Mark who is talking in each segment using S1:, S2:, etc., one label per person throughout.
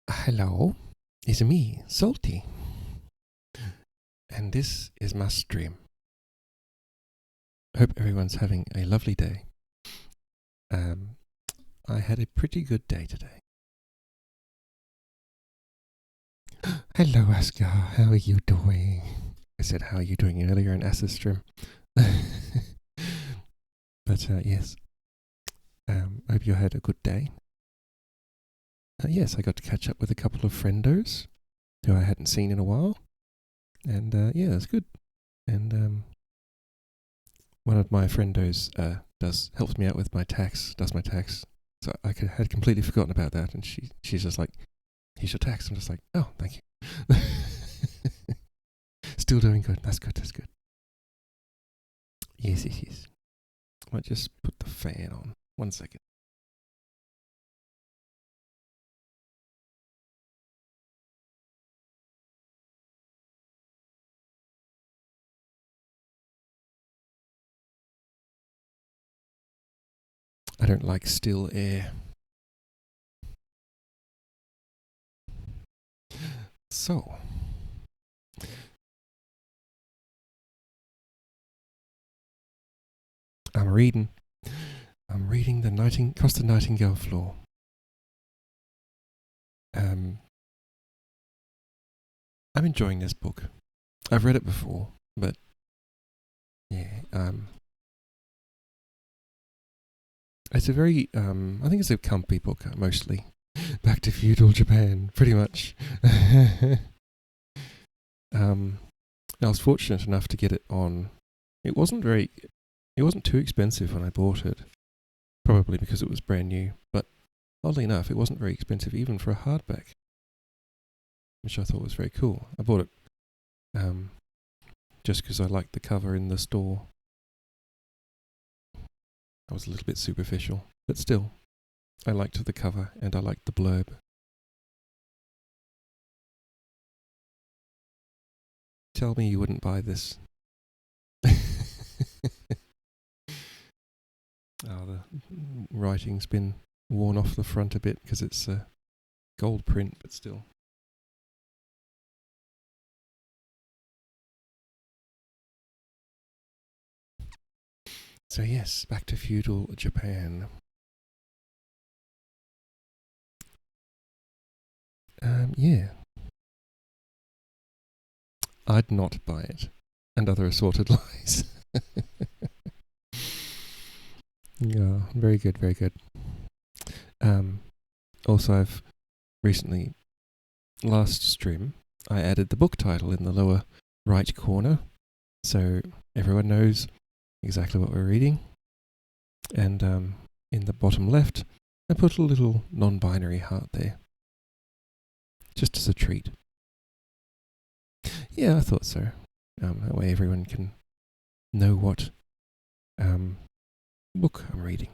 S1: Hello, it's me, Salty, and this is my stream. Hope everyone's having a lovely day. I had a pretty good day today. Hello, Asker, how are you doing? I said, how are you doing earlier in As's stream. But yes, I hope you had a good day. Yes, I got to catch up with a couple of friendos who I hadn't seen in a while. And yeah, it's good. And one of my friendos helps me out with my tax, does my tax. So I had completely forgotten about that, and she's just like, "Here's your tax." I'm just like, "Oh, thank you." Still doing good. That's good. That's good. Yes. I might just put the fan on. 1 second. I don't like still air. So, I'm reading Across the Nightingale Floor. I'm enjoying this book. I've read it before, but yeah, it's a very, I think it's a comfy book, mostly. Back to feudal Japan, pretty much. I was fortunate enough to get it on. It wasn't too expensive when I bought it, probably because it was brand new, but oddly enough, it wasn't very expensive even for a hardback, which I thought was very cool. I bought it just because I liked the cover in the store. I was a little bit superficial, but still, I liked the cover and I liked the blurb. Tell me you wouldn't buy this. The writing's been worn off the front a bit because it's a gold print, but still. So yes, back to feudal Japan. Yeah. I'd not buy it. And other assorted lies. Yeah, very good, very good. Also, I've recently, last stream, I added the book title in the lower right corner, so everyone knows exactly what we're reading. And in the bottom left, I put a little non-binary heart there, just as a treat. Yeah, I thought so. That way everyone can know what book I'm reading.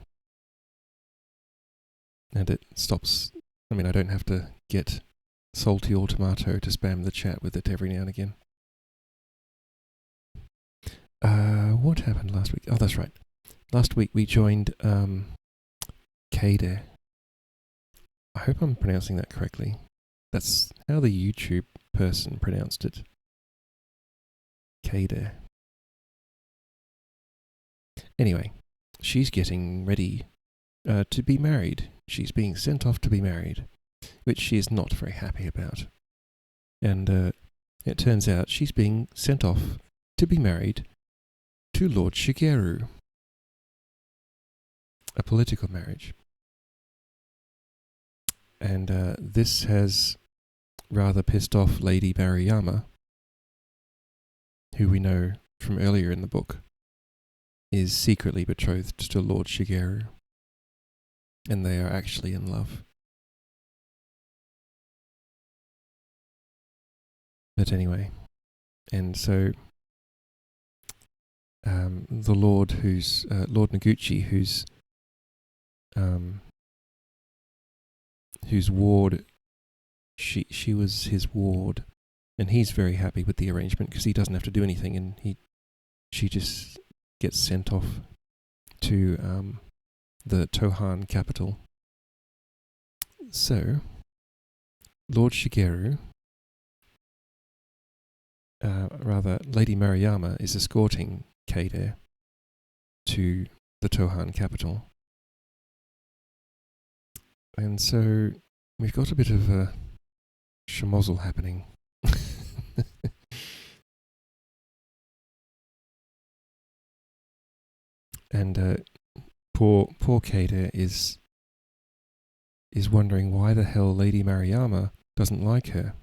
S1: And it stops, I don't have to get Salty or Tomato to spam the chat with it every now and again. What happened last week? Oh, that's right. Last week we joined Kade. I hope I'm pronouncing that correctly. That's how the YouTube person pronounced it. Kade. Anyway, she's getting ready to be married. She's being sent off to be married, which she is not very happy about. And it turns out she's being sent off to be married to Lord Shigeru. A political marriage. And this has rather pissed off Lady Maruyama, who we know from earlier in the book is secretly betrothed to Lord Shigeru. And they are actually in love. But anyway, and so the Lord who's Lord Noguchi, whose ward she was his ward, and he's very happy with the arrangement because he doesn't have to do anything, and she just gets sent off to the Tohan capital. So Lord Shigeru, Lady Maruyama is escorting Kaede to the Tohan capital. And so we've got a bit of a schmozzle happening. And poor Kaede is wondering why the hell Lady Maruyama doesn't like her.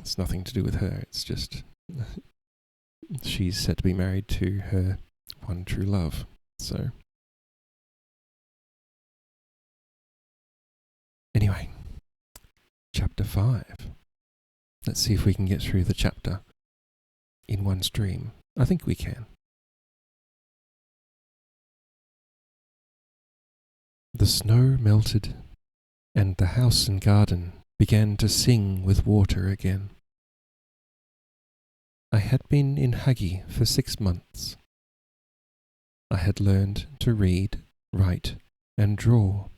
S1: It's nothing to do with her, it's just she's set to be married to her one true love. So anyway, chapter 5. Let's see if we can get through the chapter in one stream. I think we can. The snow melted, and the house and garden began to sing with water again. I had been in Hagi for 6 months. I had learned to read, write, and draw.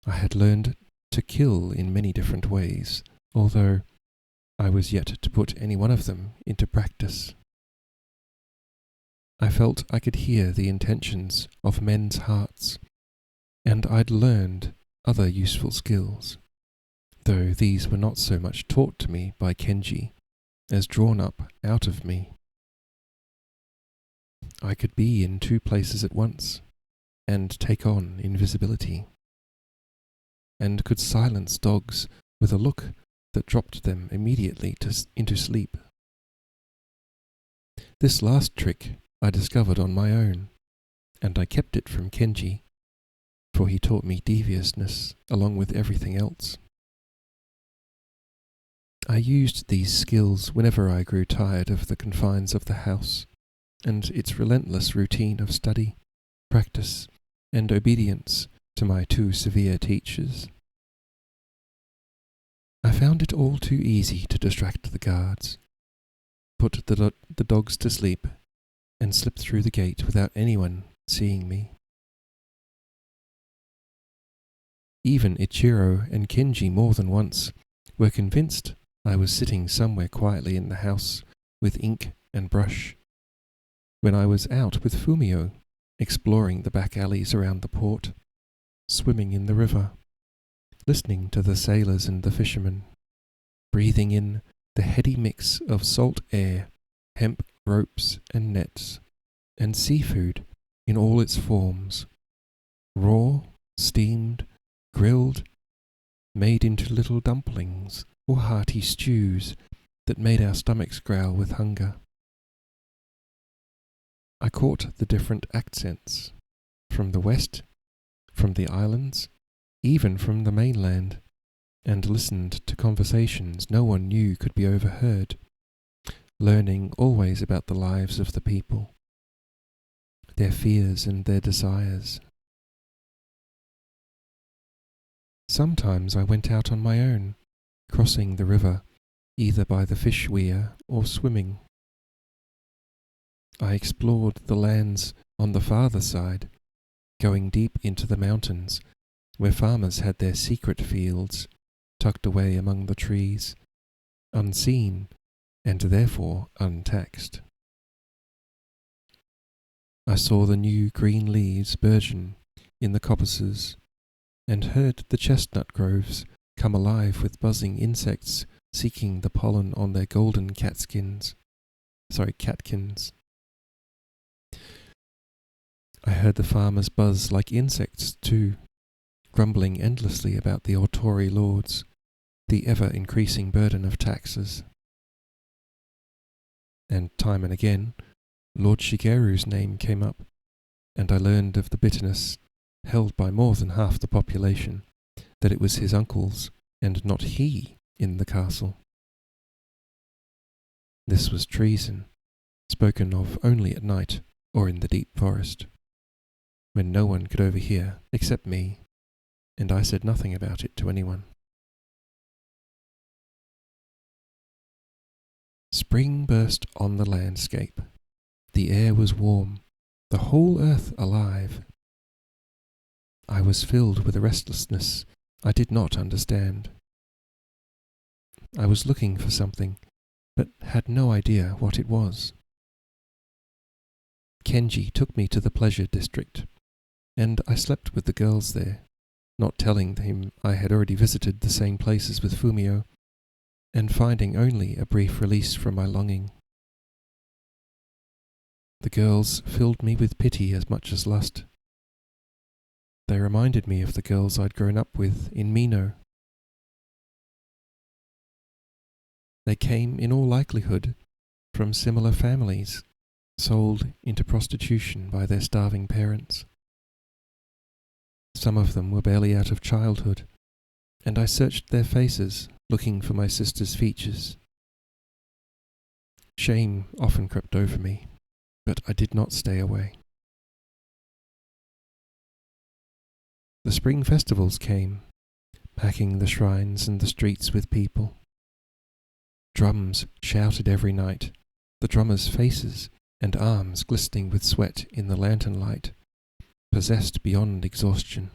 S1: I had learned to kill in many different ways, although I was yet to put any one of them into practice. I felt I could hear the intentions of men's hearts, and I'd learned other useful skills, though these were not so much taught to me by Kenji as drawn up out of me. I could be in 2 places at once, and take on invisibility, and could silence dogs with a look that dropped them immediately into sleep. This last trick I discovered on my own, and I kept it from Kenji, for he taught me deviousness along with everything else. I used these skills whenever I grew tired of the confines of the house and its relentless routine of study, practice, and obedience to my 2 severe teachers. I found it all too easy to distract the guards, put the dogs to sleep, and slip through the gate without anyone seeing me. Even Ichiro and Kenji more than once were convinced I was sitting somewhere quietly in the house with ink and brush, when I was out with Fumio, exploring the back alleys around the port, swimming in the river, listening to the sailors and the fishermen, breathing in the heady mix of salt air, hemp ropes and nets, and seafood in all its forms, raw, steamed, grilled, made into little dumplings or hearty stews that made our stomachs growl with hunger. I caught the different accents, from the west, from the islands, even from the mainland, and listened to conversations no one knew could be overheard, learning always about the lives of the people, their fears and their desires. Sometimes I went out on my own, crossing the river either by the fish weir or swimming. I explored the lands on the farther side, going deep into the mountains, where farmers had their secret fields, tucked away among the trees, unseen and therefore untaxed. I saw the new green leaves burgeon in the coppices, and heard the chestnut groves come alive with buzzing insects seeking the pollen on their golden catkins. I heard the farmers buzz like insects too, grumbling endlessly about the Autori lords, the ever-increasing burden of taxes. And time and again, Lord Shigeru's name came up, and I learned of the bitterness held by more than half the population, that it was his uncles, and not he, in the castle. This was treason, spoken of only at night or in the deep forest, when no one could overhear except me, and I said nothing about it to anyone. Spring burst on the landscape. The air was warm, the whole earth alive. I was filled with a restlessness I did not understand. I was looking for something, but had no idea what it was. Kenji took me to the pleasure district, and I slept with the girls there, not telling him I had already visited the same places with Fumio, and finding only a brief release from my longing. The girls filled me with pity as much as lust. They reminded me of the girls I'd grown up with in Mino. They came, in all likelihood, from similar families, sold into prostitution by their starving parents. Some of them were barely out of childhood, and I searched their faces, looking for my sister's features. Shame often crept over me, but I did not stay away. The spring festivals came, packing the shrines and the streets with people. Drums shouted every night, the drummers' faces and arms glistening with sweat in the lantern light, possessed beyond exhaustion.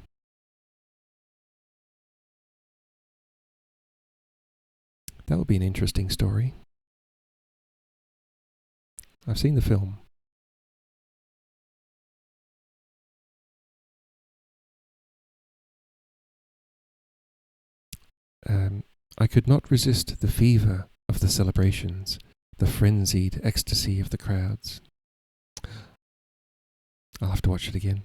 S1: That would be an interesting story. I've seen the film. I could not resist the fever of the celebrations, the frenzied ecstasy of the crowds. I'll have to watch it again.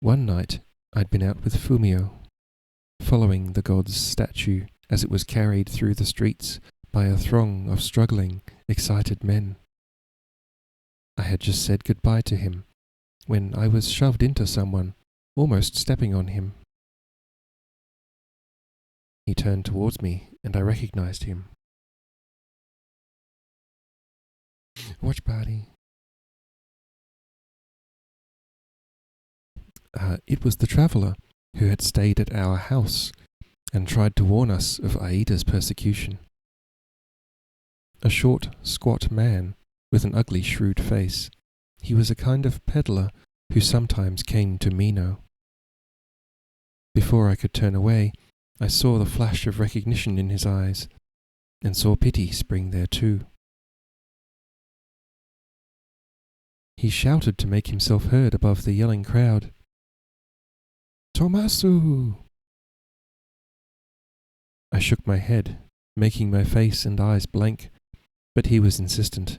S1: One night, I'd been out with Fumio, following the god's statue as it was carried through the streets by a throng of struggling, excited men. I had just said goodbye to him when I was shoved into someone, almost stepping on him. He turned towards me, and I recognized him. Watch party. It was the traveller who had stayed at our house and tried to warn us of Aida's persecution. A short, squat man with an ugly, shrewd face, he was a kind of peddler who sometimes came to Mino. Before I could turn away, I saw the flash of recognition in his eyes, and saw pity spring there too. He shouted to make himself heard above the yelling crowd. "Tomasu!" I shook my head, making my face and eyes blank, but he was insistent.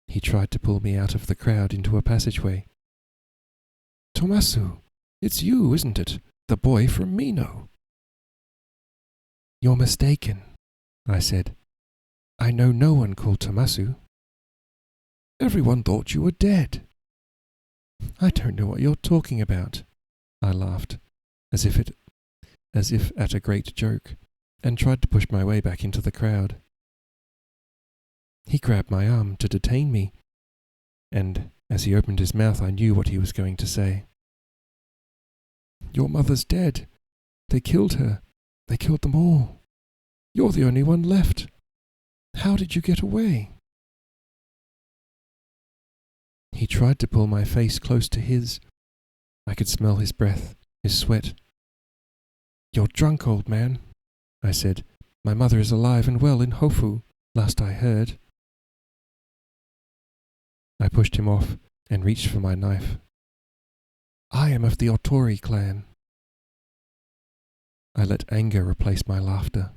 S1: He tried to pull me out of the crowd into a passageway. "Tomasu, it's you, isn't it? The boy from Mino." "You're mistaken," I said. "I know no one called Tomasu." "Everyone thought you were dead." "I don't know what you're talking about," I laughed, as if at a great joke, and tried to push my way back into the crowd. He grabbed my arm to detain me, and as he opened his mouth I knew what he was going to say. "Your mother's dead. They killed her. They killed them all. You're the only one left. How did you get away?" He tried to pull my face close to his. I could smell his breath, his sweat. "You're drunk, old man," I said. "My mother is alive and well in Hofu, last I heard." I pushed him off and reached for my knife. "I am of the Otori clan." I let anger replace my laughter.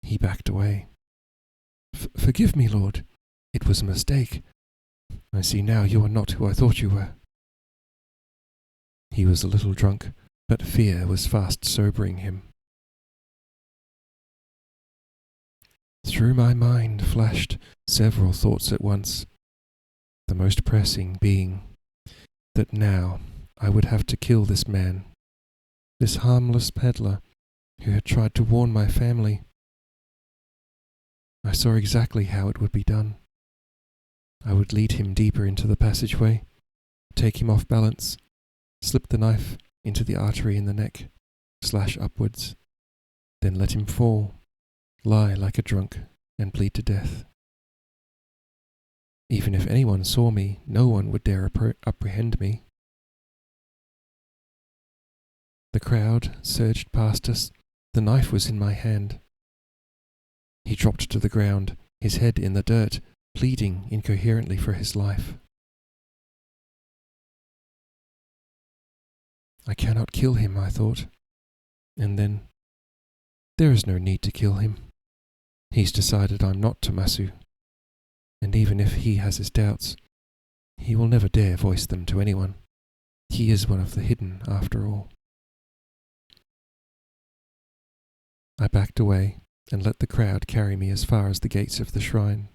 S1: He backed away. Forgive me, Lord. It was a mistake. I see now you are not who I thought you were." He was a little drunk, but fear was fast sobering him. Through my mind flashed several thoughts at once, the most pressing being that now I would have to kill this man, this harmless peddler who had tried to warn my family. I saw exactly how it would be done. I would lead him deeper into the passageway, take him off balance, slip the knife into the artery in the neck, slash upwards, then let him fall, lie like a drunk, and bleed to death. Even if anyone saw me, no one would dare apprehend me. The crowd surged past us. The knife was in my hand. He dropped to the ground, his head in the dirt, pleading incoherently for his life. I cannot kill him, I thought. And then, there is no need to kill him. He's decided I'm not Tomasu. And even if he has his doubts, he will never dare voice them to anyone. He is one of the hidden, after all. I backed away and let the crowd carry me as far as the gates of the shrine.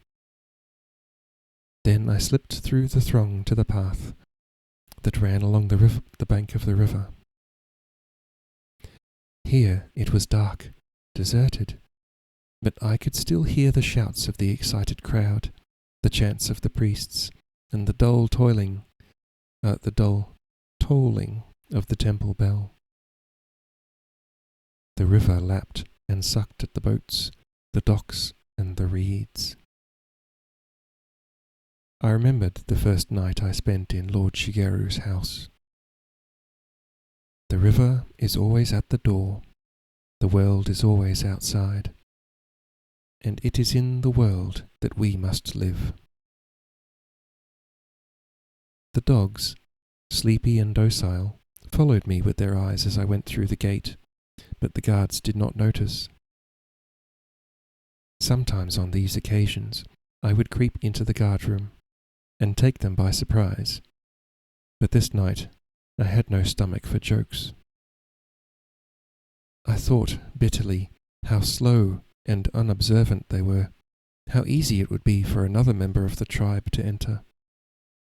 S1: Then I slipped through the throng to the path that ran along the bank of the river. Here it was dark, deserted, but I could still hear the shouts of the excited crowd, the chants of the priests, and the dull tolling of the temple bell. The river lapped and sucked at the boats, the docks, and the reeds. I remembered the first night I spent in Lord Shigeru's house. The river is always at the door, the world is always outside, and it is in the world that we must live. The dogs, sleepy and docile, followed me with their eyes as I went through the gate, but the guards did not notice. Sometimes on these occasions I would creep into the guardroom and take them by surprise, but this night I had no stomach for jokes. I thought bitterly how slow and unobservant they were, how easy it would be for another member of the tribe to enter,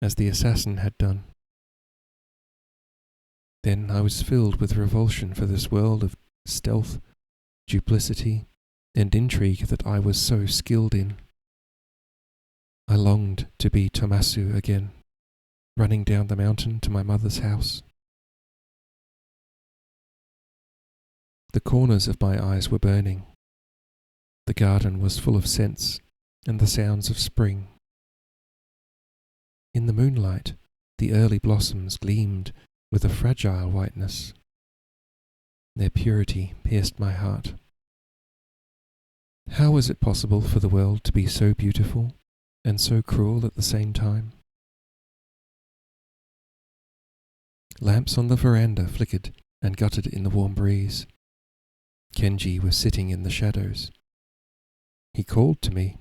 S1: as the assassin had done. Then I was filled with revulsion for this world of stealth, duplicity, and intrigue that I was so skilled in. I longed to be Tomasu again, running down the mountain to my mother's house. The corners of my eyes were burning. The garden was full of scents and the sounds of spring. In the moonlight, the early blossoms gleamed with a fragile whiteness. Their purity pierced my heart. How was it possible for the world to be so beautiful and so cruel at the same time? Lamps on the veranda flickered and guttered in the warm breeze. Kenji was sitting in the shadows. He called to me.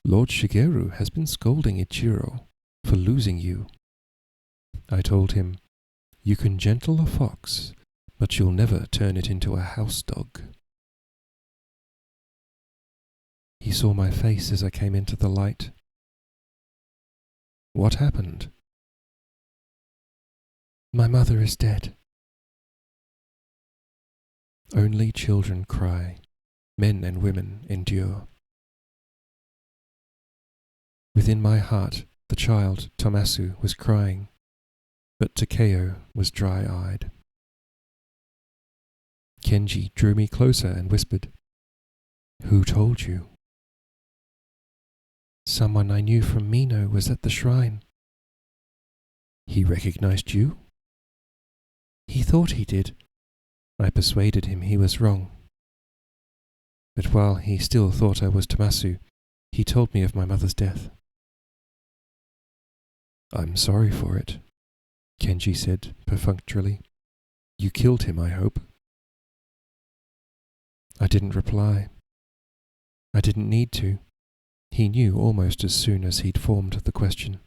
S1: Lord Shigeru has been scolding Ichiro for losing you. I told him, you can gentle a fox, but you'll never turn it into a house dog. He saw my face as I came into the light. What happened? My mother is dead. Only children cry. Men and women endure. Within my heart, the child, Tomasu, was crying, but Takeo was dry-eyed. Kenji drew me closer and whispered, Who told you? Someone I knew from Mino was at the shrine. He recognized you? He thought he did. I persuaded him he was wrong. But while he still thought I was Tomasu, he told me of my mother's death. I'm sorry for it, Kenji said perfunctorily. You killed him, I hope. I didn't reply. I didn't need to. He knew almost as soon as he'd formed the question.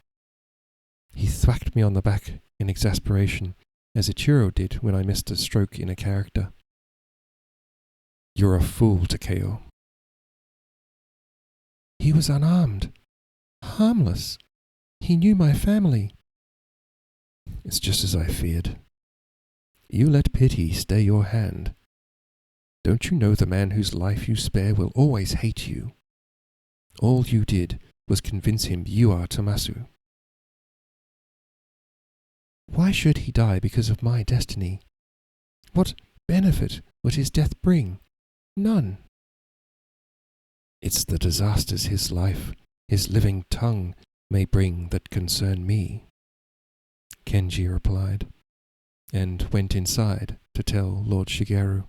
S1: He thwacked me on the back in exasperation, as Ichiro did when I missed a stroke in a character. You're a fool, Takeo. He was unarmed, harmless. He knew my family. It's just as I feared. You let pity stay your hand. Don't you know the man whose life you spare will always hate you? All you did was convince him you are Tomasu. Why should he die because of my destiny? What benefit would his death bring? None. It's the disasters his life, his living tongue, may bring that concern me, Kenji replied. and went inside to tell Lord Shigeru.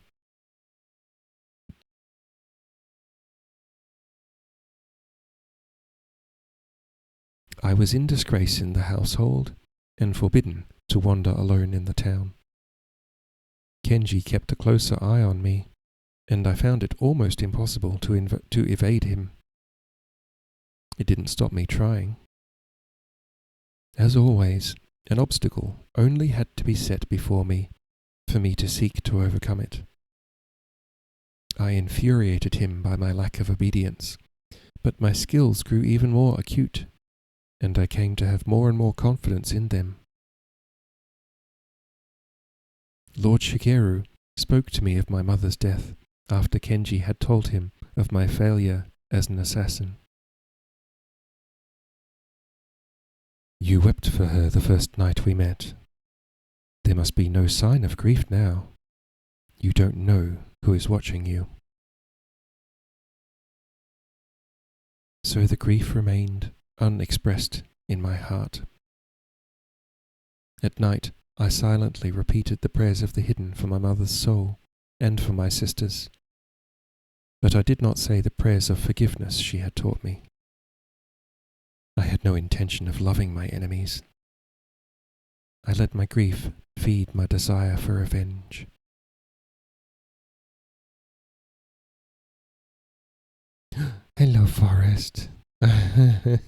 S1: I was in disgrace in the household and forbidden to wander alone in the town. Kenji kept a closer eye on me, and I found it almost impossible to evade him. It didn't stop me trying. As always, an obstacle only had to be set before me for me to seek to overcome it. I infuriated him by my lack of obedience, but my skills grew even more acute, and I came to have more and more confidence in them. Lord Shigeru spoke to me of my mother's death after Kenji had told him of my failure as an assassin. You wept for her the first night we met. There must be no sign of grief now. You don't know who is watching you. So the grief remained unexpressed in my heart. At night, I silently repeated the prayers of the hidden for my mother's soul and for my sisters, but I did not say the prayers of forgiveness she had taught me. I had no intention of loving my enemies. I let my grief feed my desire for revenge. Hello, Forrest. I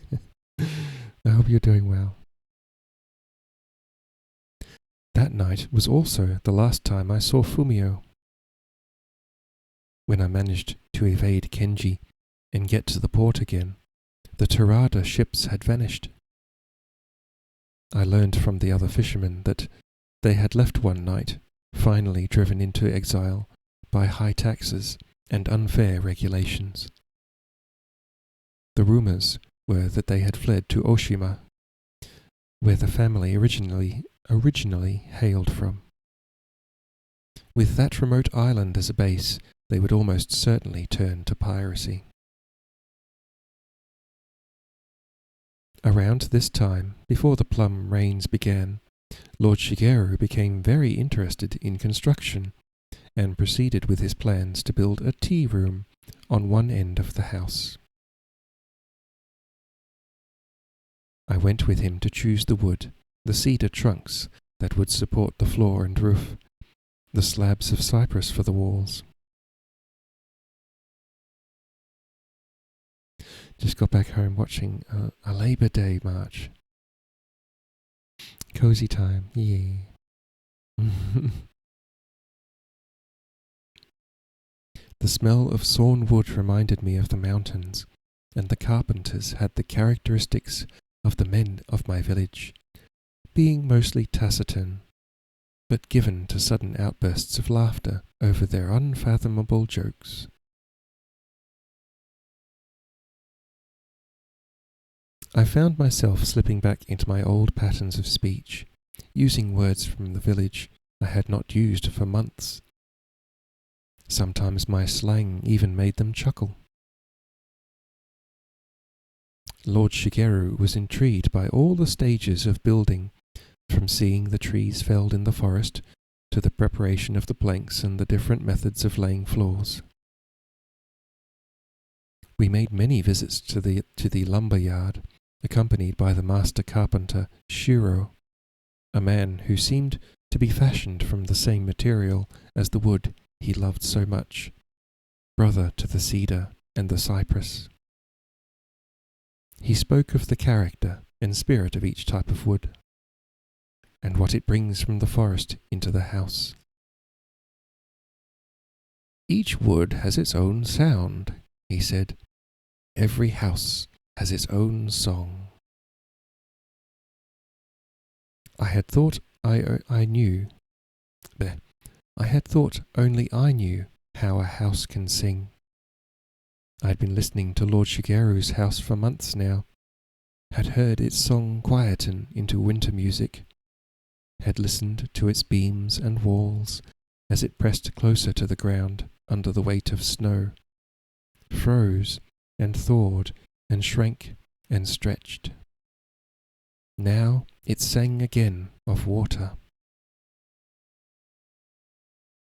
S1: hope you're doing well. That night was also the last time I saw Fumio. When I managed to evade Kenji and get to the port again, the Terada ships had vanished. I learned from the other fishermen that they had left one night, finally driven into exile by high taxes and unfair regulations. The rumors were that they had fled to Oshima, where the family originally hailed from. With that remote island as a base, they would almost certainly turn to piracy. Around this time, before the plum rains began, Lord Shigeru became very interested in construction and proceeded with his plans to build a tea room on one end of the house. I went with him to choose the wood, the cedar trunks that would support the floor and roof, the slabs of cypress for the walls. Just got back home watching a Labor Day march. Cozy time, yeah. The smell of sawn wood reminded me of the mountains, and the carpenters had the characteristics of the men of my village, being mostly taciturn, but given to sudden outbursts of laughter over their unfathomable jokes. I found myself slipping back into my old patterns of speech, using words from the village I had not used for months. Sometimes my slang even made them chuckle. Lord Shigeru was intrigued by all the stages of building, from seeing the trees felled in the forest to the preparation of the planks and the different methods of laying floors. We made many visits to the lumber yard, accompanied by the master carpenter Shiro, a man who seemed to be fashioned from the same material as the wood he loved so much, brother to the cedar and the cypress. He spoke of the character and spirit of each type of wood, and what it brings from the forest into the house. Each wood has its own sound, he said. Every house has its own song. I had thought I knew only I knew how a house can sing. I had been listening to Lord Shigeru's house for months now, had heard its song quieten into winter music, had listened to its beams and walls as it pressed closer to the ground under the weight of snow, froze and thawed and shrank and stretched. Now it sang again of water.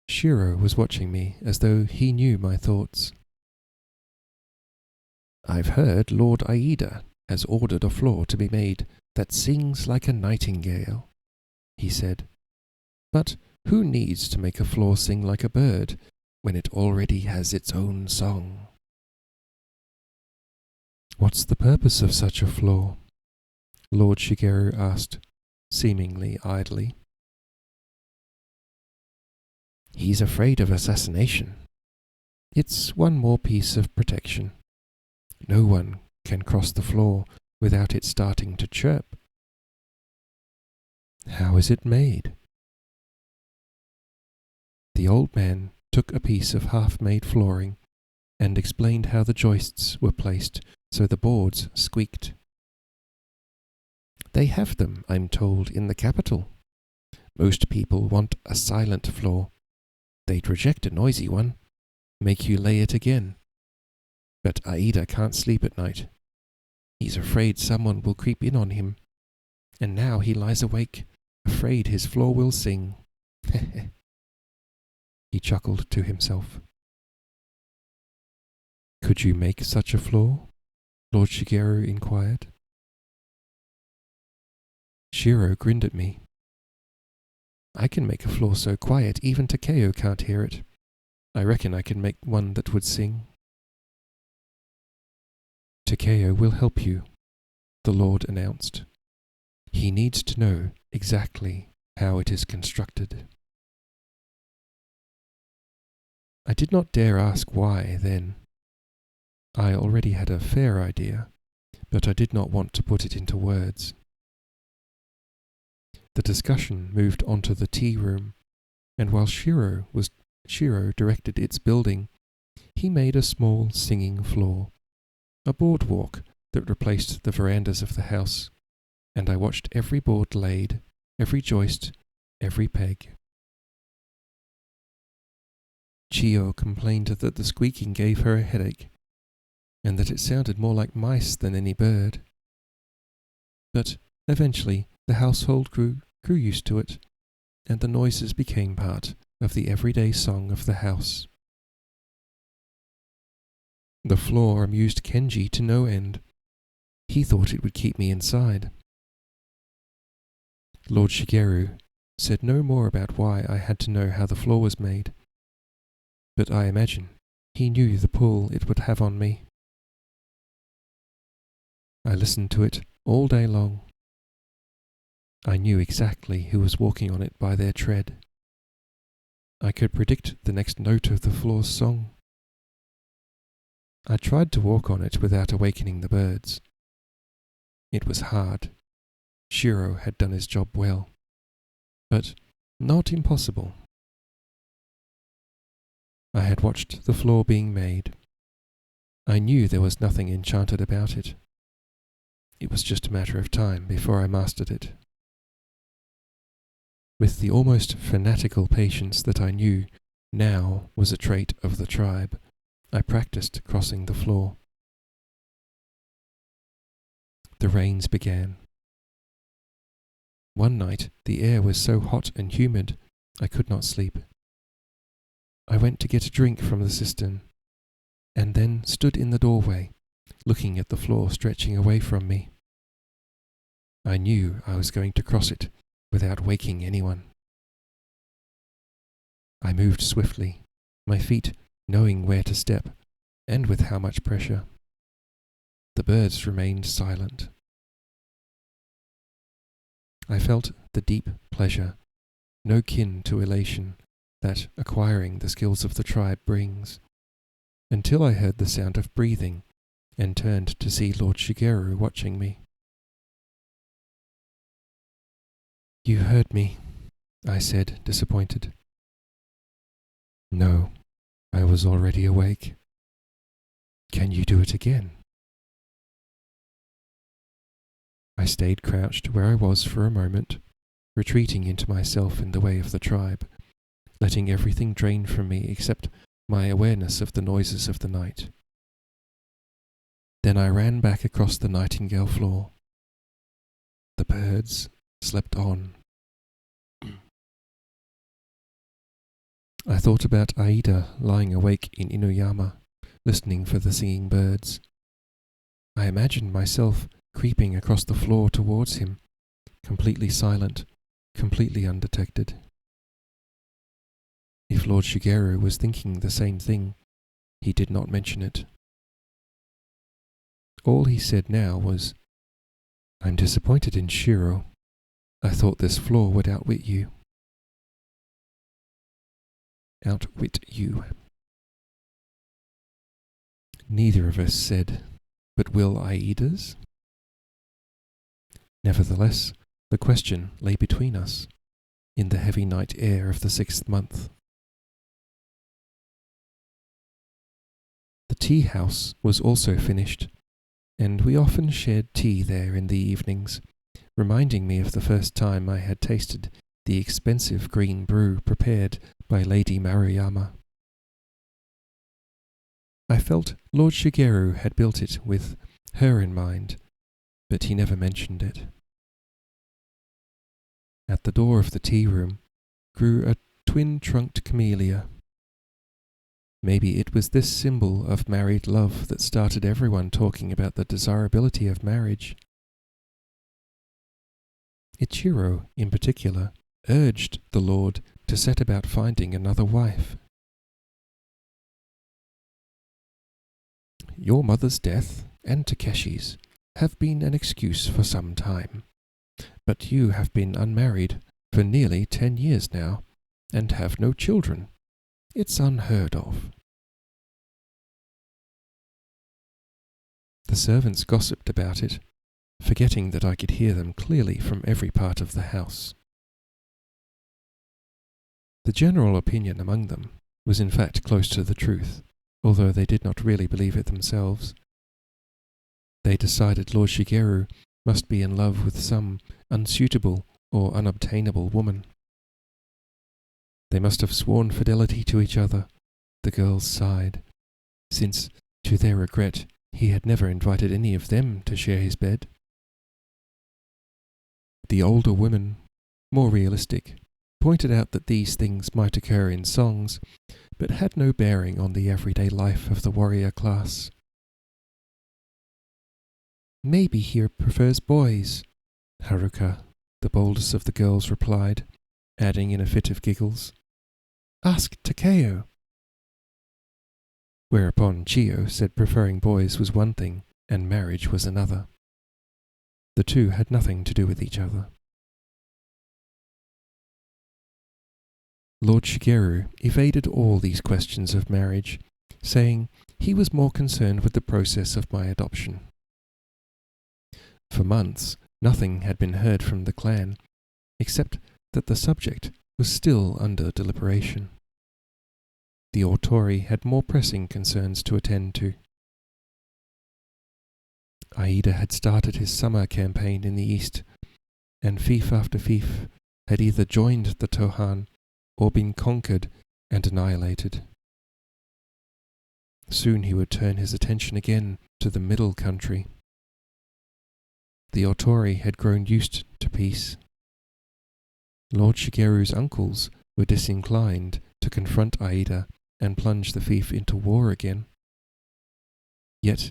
S1: Shiro was watching me as though he knew my thoughts. "I've heard Lord Aida has ordered a floor to be made that sings like a nightingale," he said. "But who needs to make a floor sing like a bird when it already has its own song?" "What's the purpose of such a floor?" Lord Shigeru asked, seemingly idly. "He's afraid of assassination. It's one more piece of protection. No one can cross the floor without it starting to chirp." "How is it made?" The old man took a piece of half-made flooring and explained how the joists were placed so the boards squeaked. "They have them, I'm told, in the capital. Most people want a silent floor. They'd reject a noisy one, make you lay it again. But Aida can't sleep at night. He's afraid someone will creep in on him, and now he lies awake, afraid his floor will sing." He chuckled to himself. "Could you make such a floor?" Lord Shigeru inquired. Shiro grinned at me. "I can make a floor so quiet even Takeo can't hear it. I reckon I can make one that would sing." "Takeo will help you," the Lord announced. "He needs to know exactly how it is constructed." I did not dare ask why then. I already had a fair idea, but I did not want to put it into words. The discussion moved onto the tea room, and while Shiro directed its building, he made a small singing floor, a boardwalk that replaced the verandas of the house, and I watched every board laid, every joist, every peg. Chiyo complained that the squeaking gave her a headache, and that it sounded more like mice than any bird. But eventually the household grew used to it, and the noises became part of the everyday song of the house. The floor amused Kenji to no end. He thought it would keep me inside. Lord Shigeru said no more about why I had to know how the floor was made, but I imagine he knew the pull it would have on me. I listened to it all day long. I knew exactly who was walking on it by their tread. I could predict the next note of the floor's song. I tried to walk on it without awakening the birds. It was hard. Shiro had done his job well, but not impossible. I had watched the floor being made. I knew there was nothing enchanted about it. It was just a matter of time before I mastered it. With the almost fanatical patience that I knew now was a trait of the tribe, I practiced crossing the floor. The rains began. One night the air was so hot and humid I could not sleep. I went to get a drink from the cistern, and then stood in the doorway, looking at the floor stretching away from me. I knew I was going to cross it without waking anyone. I moved swiftly, my feet knowing where to step, and with how much pressure. The birds remained silent. I felt the deep pleasure, no kin to elation, that acquiring the skills of the tribe brings, until I heard the sound of breathing and turned to see Lord Shigeru watching me. "You heard me," I said, disappointed. "No, I was already awake. Can you do it again?" I stayed crouched where I was for a moment, retreating into myself in the way of the tribe, letting everything drain from me except my awareness of the noises of the night. Then I ran back across the Nightingale floor. The birds slept on. I thought about Aida lying awake in Inuyama, listening for the singing birds. I imagined myself creeping across the floor towards him, completely silent, completely undetected. If Lord Shigeru was thinking the same thing, he did not mention it. All he said now was, "I'm disappointed in Shiro. I thought this floor would outwit you." Outwit you. Neither of us said, "But will Aida's?" Nevertheless, the question lay between us, in the heavy night air of the 6th month. The tea house was also finished, and we often shared tea there in the evenings, reminding me of the first time I had tasted the expensive green brew prepared by Lady Maruyama. I felt Lord Shigeru had built it with her in mind, but he never mentioned it. At the door of the tea room grew a twin-trunked camellia. Maybe it was this symbol of married love that started everyone talking about the desirability of marriage. Ichiro, in particular, urged the Lord to set about finding another wife. "Your mother's death and Takeshi's have been an excuse for some time, but you have been unmarried for nearly 10 years now, and have no children. It's unheard of." The servants gossiped about it, forgetting that I could hear them clearly from every part of the house. The general opinion among them was in fact close to the truth, although they did not really believe it themselves. They decided Lord Shigeru must be in love with some unsuitable or unobtainable woman. They must have sworn fidelity to each other, the girls sighed, since, to their regret, he had never invited any of them to share his bed. The older women, more realistic, pointed out that these things might occur in songs, but had no bearing on the everyday life of the warrior class. "Maybe he prefers boys," Haruka, the boldest of the girls, replied, adding in a fit of giggles, "Ask Takeo." Whereupon Chiyo said preferring boys was one thing and marriage was another. The two had nothing to do with each other. Lord Shigeru evaded all these questions of marriage, saying he was more concerned with the process of my adoption. For months, nothing had been heard from the clan, except that the subject was still under deliberation. The Autori had more pressing concerns to attend to. Aida had started his summer campaign in the east, and fief after fief had either joined the Tohan or been conquered and annihilated. Soon he would turn his attention again to the middle country. The Autori had grown used to peace. Lord Shigeru's uncles were disinclined to confront Aida and plunge the fief into war again. Yet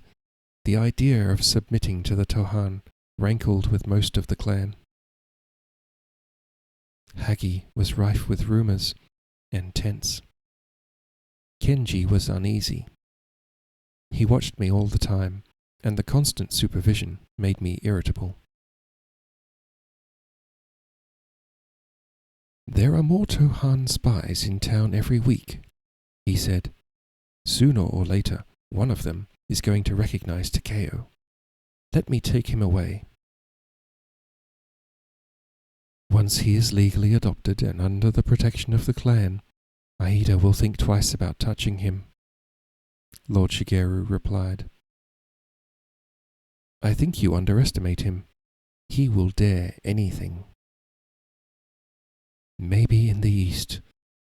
S1: the idea of submitting to the Tohan rankled with most of the clan. Hagi was rife with rumours and tense. Kenji was uneasy. He watched me all the time, and the constant supervision made me irritable. "There are more Tohan spies in town every week," he said. "Sooner or later, one of them is going to recognize Takeo. Let me take him away. Once he is legally adopted and under the protection of the clan, Aida will think twice about touching him," Lord Shigeru replied. "I think you underestimate him. He will dare anything." "Maybe in the east,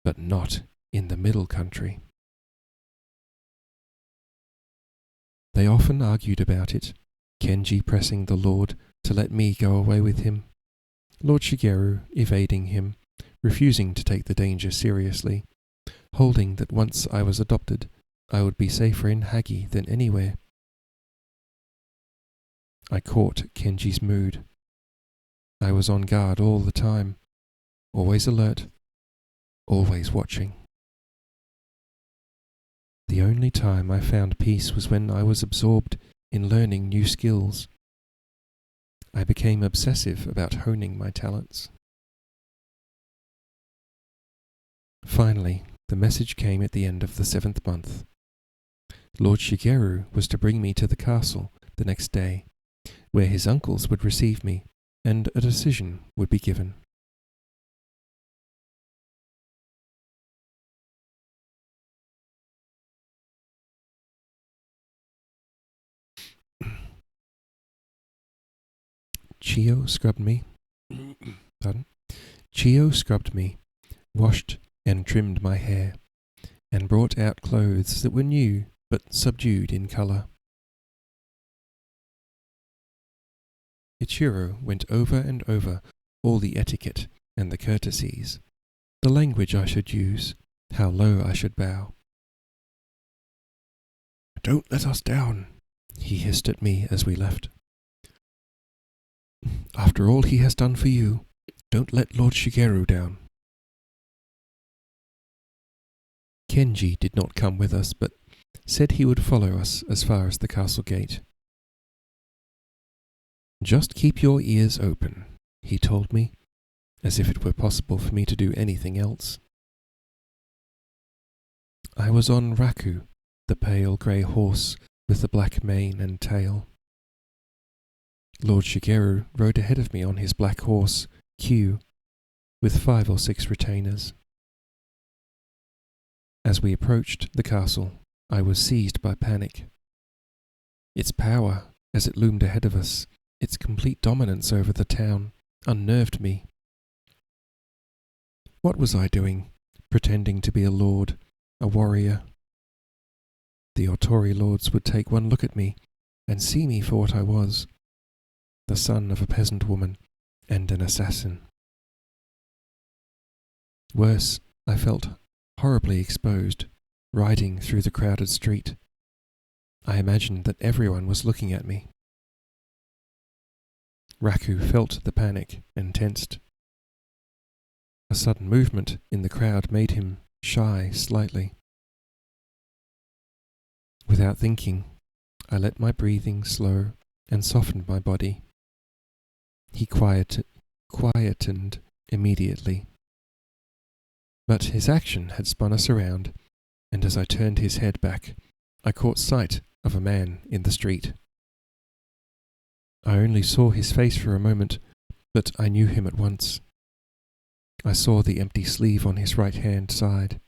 S1: but not in the middle country." They often argued about it, Kenji pressing the Lord to let me go away with him, Lord Shigeru evading him, refusing to take the danger seriously, holding that once I was adopted, I would be safer in Hagi than anywhere. I caught Kenji's mood. I was on guard all the time, always alert, always watching. The only time I found peace was when I was absorbed in learning new skills. I became obsessive about honing my talents. Finally, the message came at the end of the 7th month. Lord Shigeru was to bring me to the castle the next day, where his uncles would receive me, and a decision would be given. Chio scrubbed me, washed and trimmed my hair, and brought out clothes that were new but subdued in colour. Ichiro went over and over all the etiquette and the courtesies, the language I should use, how low I should bow. "Don't let us down," he hissed at me as we left. "After all he has done for you, don't let Lord Shigeru down." Kenji did not come with us, but said he would follow us as far as the castle gate. "Just keep your ears open," he told me, as if it were possible for me to do anything else. I was on Raku, the pale grey horse with the black mane and tail. Lord Shigeru rode ahead of me on his black horse, Q, with 5 or 6 retainers. As we approached the castle, I was seized by panic. Its power, as it loomed ahead of us, its complete dominance over the town, unnerved me. What was I doing, pretending to be a lord, a warrior? The Otori lords would take one look at me and see me for what I was, the son of a peasant woman and an assassin. Worse, I felt horribly exposed, riding through the crowded street. I imagined that everyone was looking at me. Raku felt the panic and tensed. A sudden movement in the crowd made him shy slightly. Without thinking, I let my breathing slow and softened my body. He quietened immediately. But his action had spun us around, and as I turned his head back, I caught sight of a man in the street. I only saw his face for a moment, but I knew him at once. I saw the empty sleeve on his right-hand side.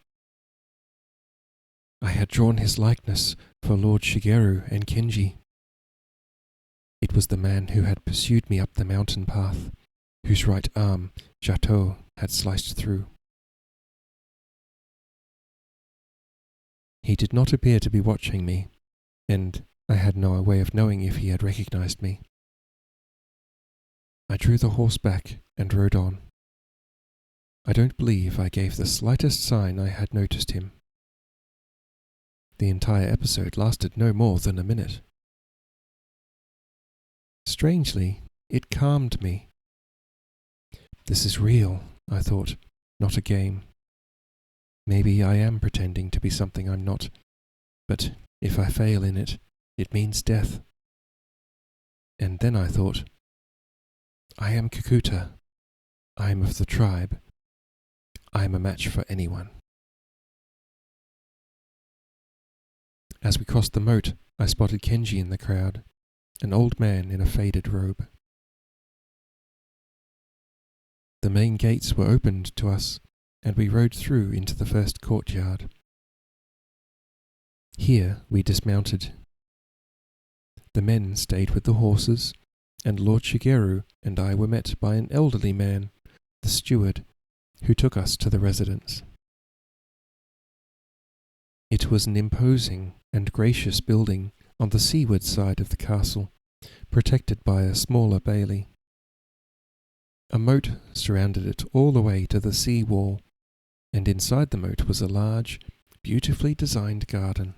S1: I had drawn his likeness for Lord Shigeru and Kenji. It was the man who had pursued me up the mountain path, whose right arm Jato had sliced through. He did not appear to be watching me, and I had no way of knowing if he had recognized me. I drew the horse back and rode on. I don't believe I gave the slightest sign I had noticed him. The entire episode lasted no more than a minute. Strangely, it calmed me. This is real, I thought, not a game. Maybe I am pretending to be something I'm not, but if I fail in it, it means death. And then I thought, I am Kakuta. I am of the tribe. I am a match for anyone. As we crossed the moat, I spotted Kenji in the crowd, an old man in a faded robe. The main gates were opened to us, and we rode through into the first courtyard. Here we dismounted. The men stayed with the horses, and Lord Shigeru and I were met by an elderly man, the steward, who took us to the residence. It was an imposing and gracious building on the seaward side of the castle, protected by a smaller bailey. A moat surrounded it all the way to the sea wall, and inside the moat was a large, beautifully designed garden.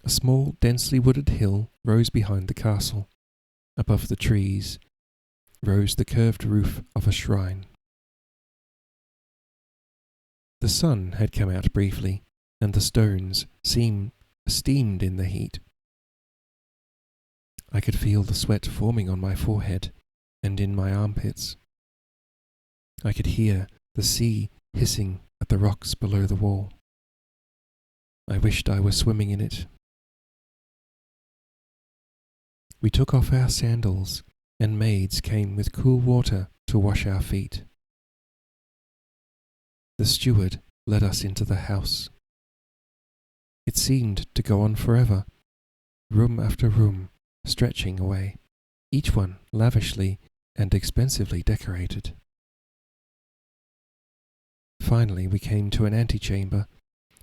S1: A small, densely wooded hill rose behind the castle. Above the trees rose the curved roof of a shrine. The sun had come out briefly, and the stones steamed in the heat. I could feel the sweat forming on my forehead and in my armpits. I could hear the sea hissing at the rocks below the wall. I wished I were swimming in it. We took off our sandals, and maids came with cool water to wash our feet. The steward led us into the house. It seemed to go on forever, room after room stretching away, each one lavishly and expensively decorated. Finally we came to an antechamber,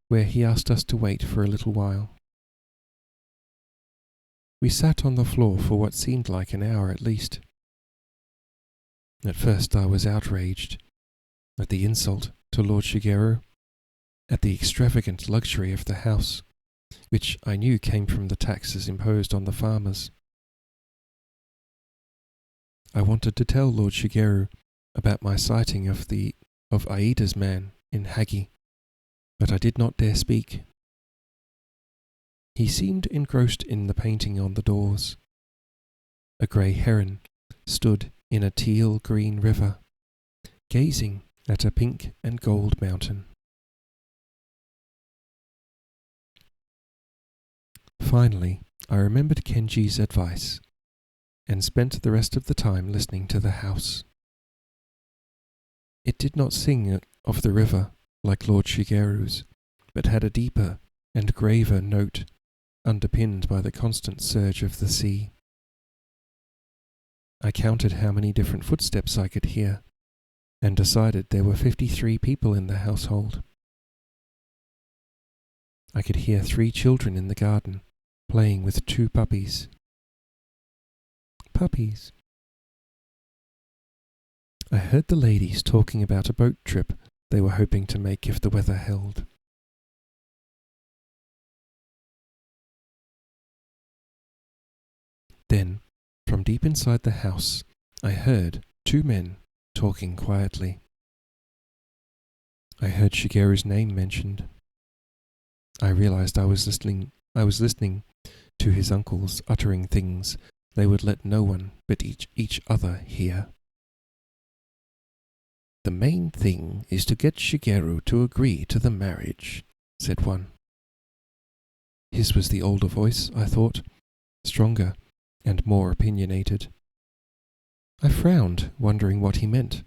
S1: where he asked us to wait for a little while. We sat on the floor for what seemed like an hour at least. At first I was outraged at the insult to Lord Shigeru, at the extravagant luxury of the house, which I knew came from the taxes imposed on the farmers. I wanted to tell Lord Shigeru about my sighting of Aida's man in Hagi, but I did not dare speak. He seemed engrossed in the painting on the doors. A grey heron stood in a teal-green river, gazing at a pink and gold mountain. Finally, I remembered Kenji's advice, and spent the rest of the time listening to the house. It did not sing of the river like Lord Shigeru's, but had a deeper and graver note, underpinned by the constant surge of the sea. I counted how many different footsteps I could hear, and decided there were 53 people in the household. I could hear 3 children in the garden, playing with 2 puppies. Puppies. I heard the ladies talking about a boat trip they were hoping to make if the weather held. Then, from deep inside the house, I heard 2 men talking quietly. I heard Shigeru's name mentioned. I realized I was listening to his uncles uttering things they would let no one but each other hear. "The main thing is to get Shigeru to agree to the marriage," said one. His was the older voice, I thought, stronger and more opinionated. I frowned, wondering what he meant.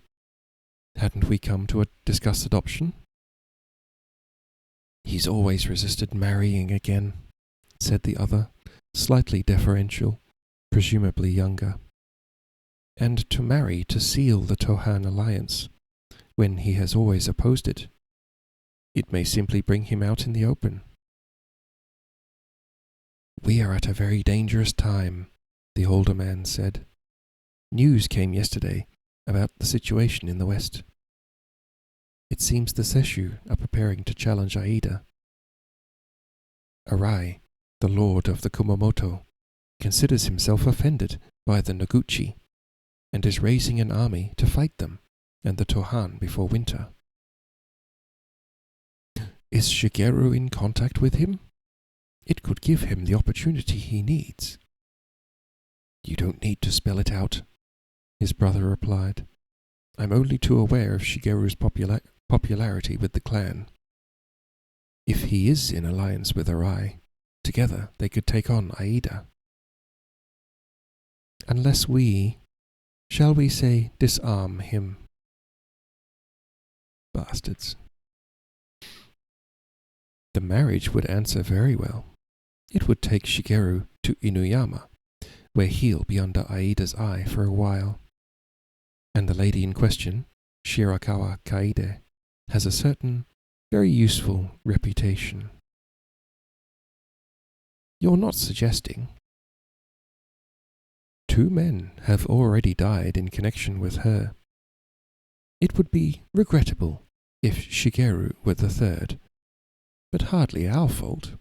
S1: Hadn't we come to discuss adoption? "He's always resisted marrying again," said the other, slightly deferential, presumably younger. "And to marry to seal the Tohan alliance, when he has always opposed it. It may simply bring him out in the open." "We are at a very dangerous time," the older man said. "News came yesterday about the situation in the west. It seems the Sesshu are preparing to challenge Aida. Arai, the lord of the Kumamoto, considers himself offended by the Noguchi, and is raising an army to fight them and the Tohan before winter." "Is Shigeru in contact with him? It could give him the opportunity he needs." "You don't need to spell it out," his brother replied. "I'm only too aware of Shigeru's popularity with the clan. If he is in alliance with Arai, together they could take on Aida. Unless we, shall we say, disarm him." Bastards. The marriage would answer very well. It would take Shigeru to Inuyama, where he'll be under Aida's eye for a while. And the lady in question, Shirakawa Kaide, has a certain, very useful reputation. "You're not suggesting—" "2 men have already died in connection with her. It would be regrettable if Shigeru were the third, but hardly our fault.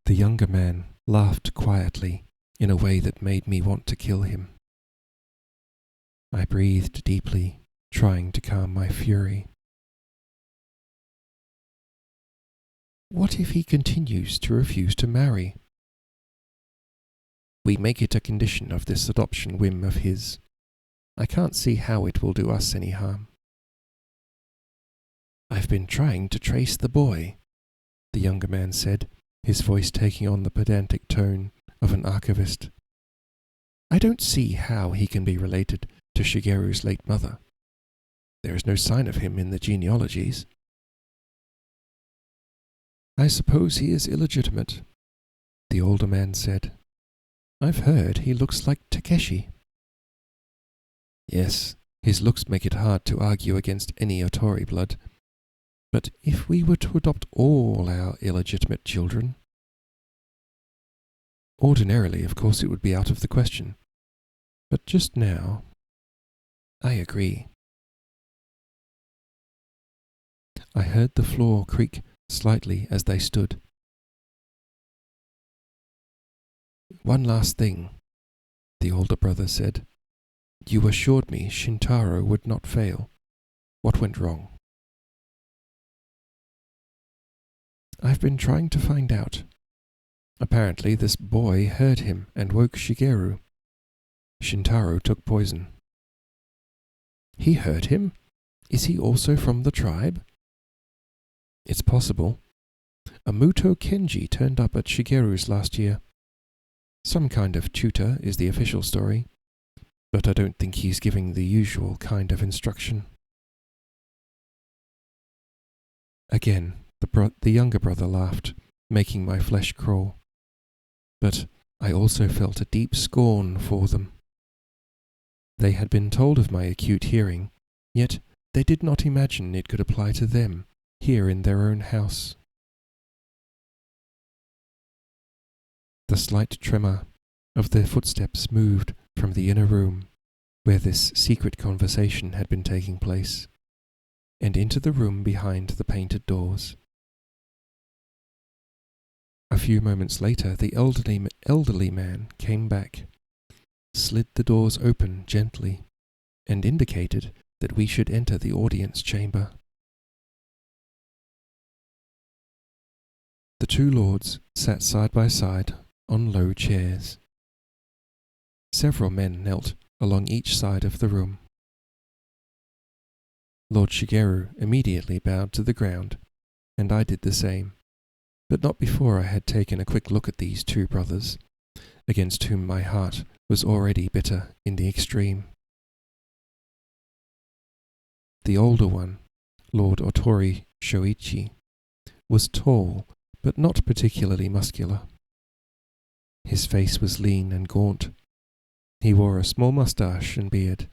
S1: The younger man laughed quietly in a way that made me want to kill him. I breathed deeply, trying to calm my fury. What if he continues to refuse to marry? We make it a condition of this adoption whim of his. I can't see how it will do us any harm. I've been trying to trace the boy, the younger man said, his voice taking on the pedantic tone of an archivist. I don't see how he can be related to Shigeru's late mother. There is no sign of him in the genealogies. I suppose he is illegitimate, the older man said. I've heard he looks like Takeshi. Yes, his looks make it hard to argue against any Otori blood. But if we were to adopt all our illegitimate children... Ordinarily, of course, it would be out of the question. But just now... I agree. I heard the floor creak slightly as they stood. One last thing, the older brother said. You assured me Shintaro would not fail. What went wrong? I've been trying to find out. Apparently this boy heard him and woke Shigeru. Shintaro took poison. He heard him? Is he also from the tribe? It's possible. A Muto Kenji turned up at Shigeru's last year. Some kind of tutor is the official story, but I don't think he's giving the usual kind of instruction. Again, the younger brother laughed, making my flesh crawl. But I also felt a deep scorn for them. They had been told of my acute hearing, yet they did not imagine it could apply to them, here in their own house. The slight tremor of their footsteps moved from the inner room, where this secret conversation had been taking place, and into the room behind the painted doors. A few moments later, the elderly man came back, slid the doors open gently, and indicated that we should enter the audience chamber. The two lords sat side by side on low chairs. Several men knelt along each side of the room. Lord Shigeru immediately bowed to the ground, and I did the same, but not before I had taken a quick look at these two brothers, against whom my heart was already bitter in the extreme. The older one, Lord Otori Shoichi, was tall, but not particularly muscular. His face was lean and gaunt. He wore a small moustache and beard,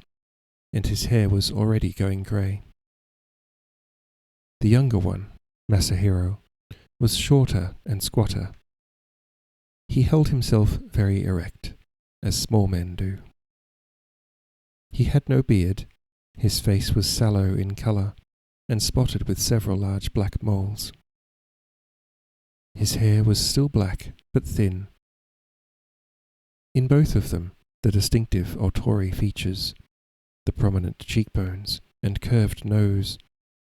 S1: and his hair was already going grey. The younger one, Masahiro, was shorter and squatter. He held himself very erect, as small men do. He had no beard, his face was sallow in colour, and spotted with several large black moles. His hair was still black, but thin. In both of them, the distinctive Otori features, the prominent cheekbones and curved nose,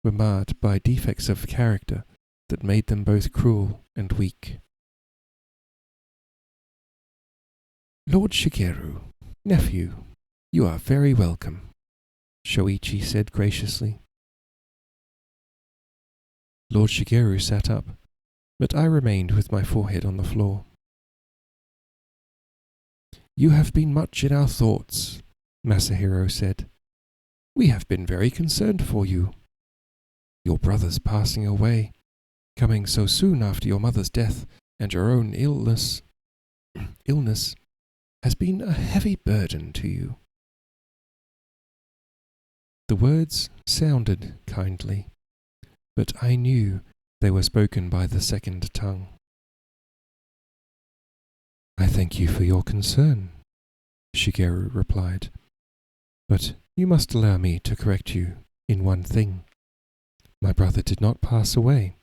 S1: were marred by defects of character that made them both cruel and weak. Lord Shigeru, nephew, you are very welcome, Shoichi said graciously. Lord Shigeru sat up, but I remained with my forehead on the floor. You have been much in our thoughts, Masahiro said. We have been very concerned for you. Your brother's passing away, coming so soon after your mother's death and your own illness, has been a heavy burden to you. The words sounded kindly, but I knew they were spoken by the second tongue. I thank you for your concern, Shigeru replied, But you must allow me to correct you in one thing. My brother did not pass away.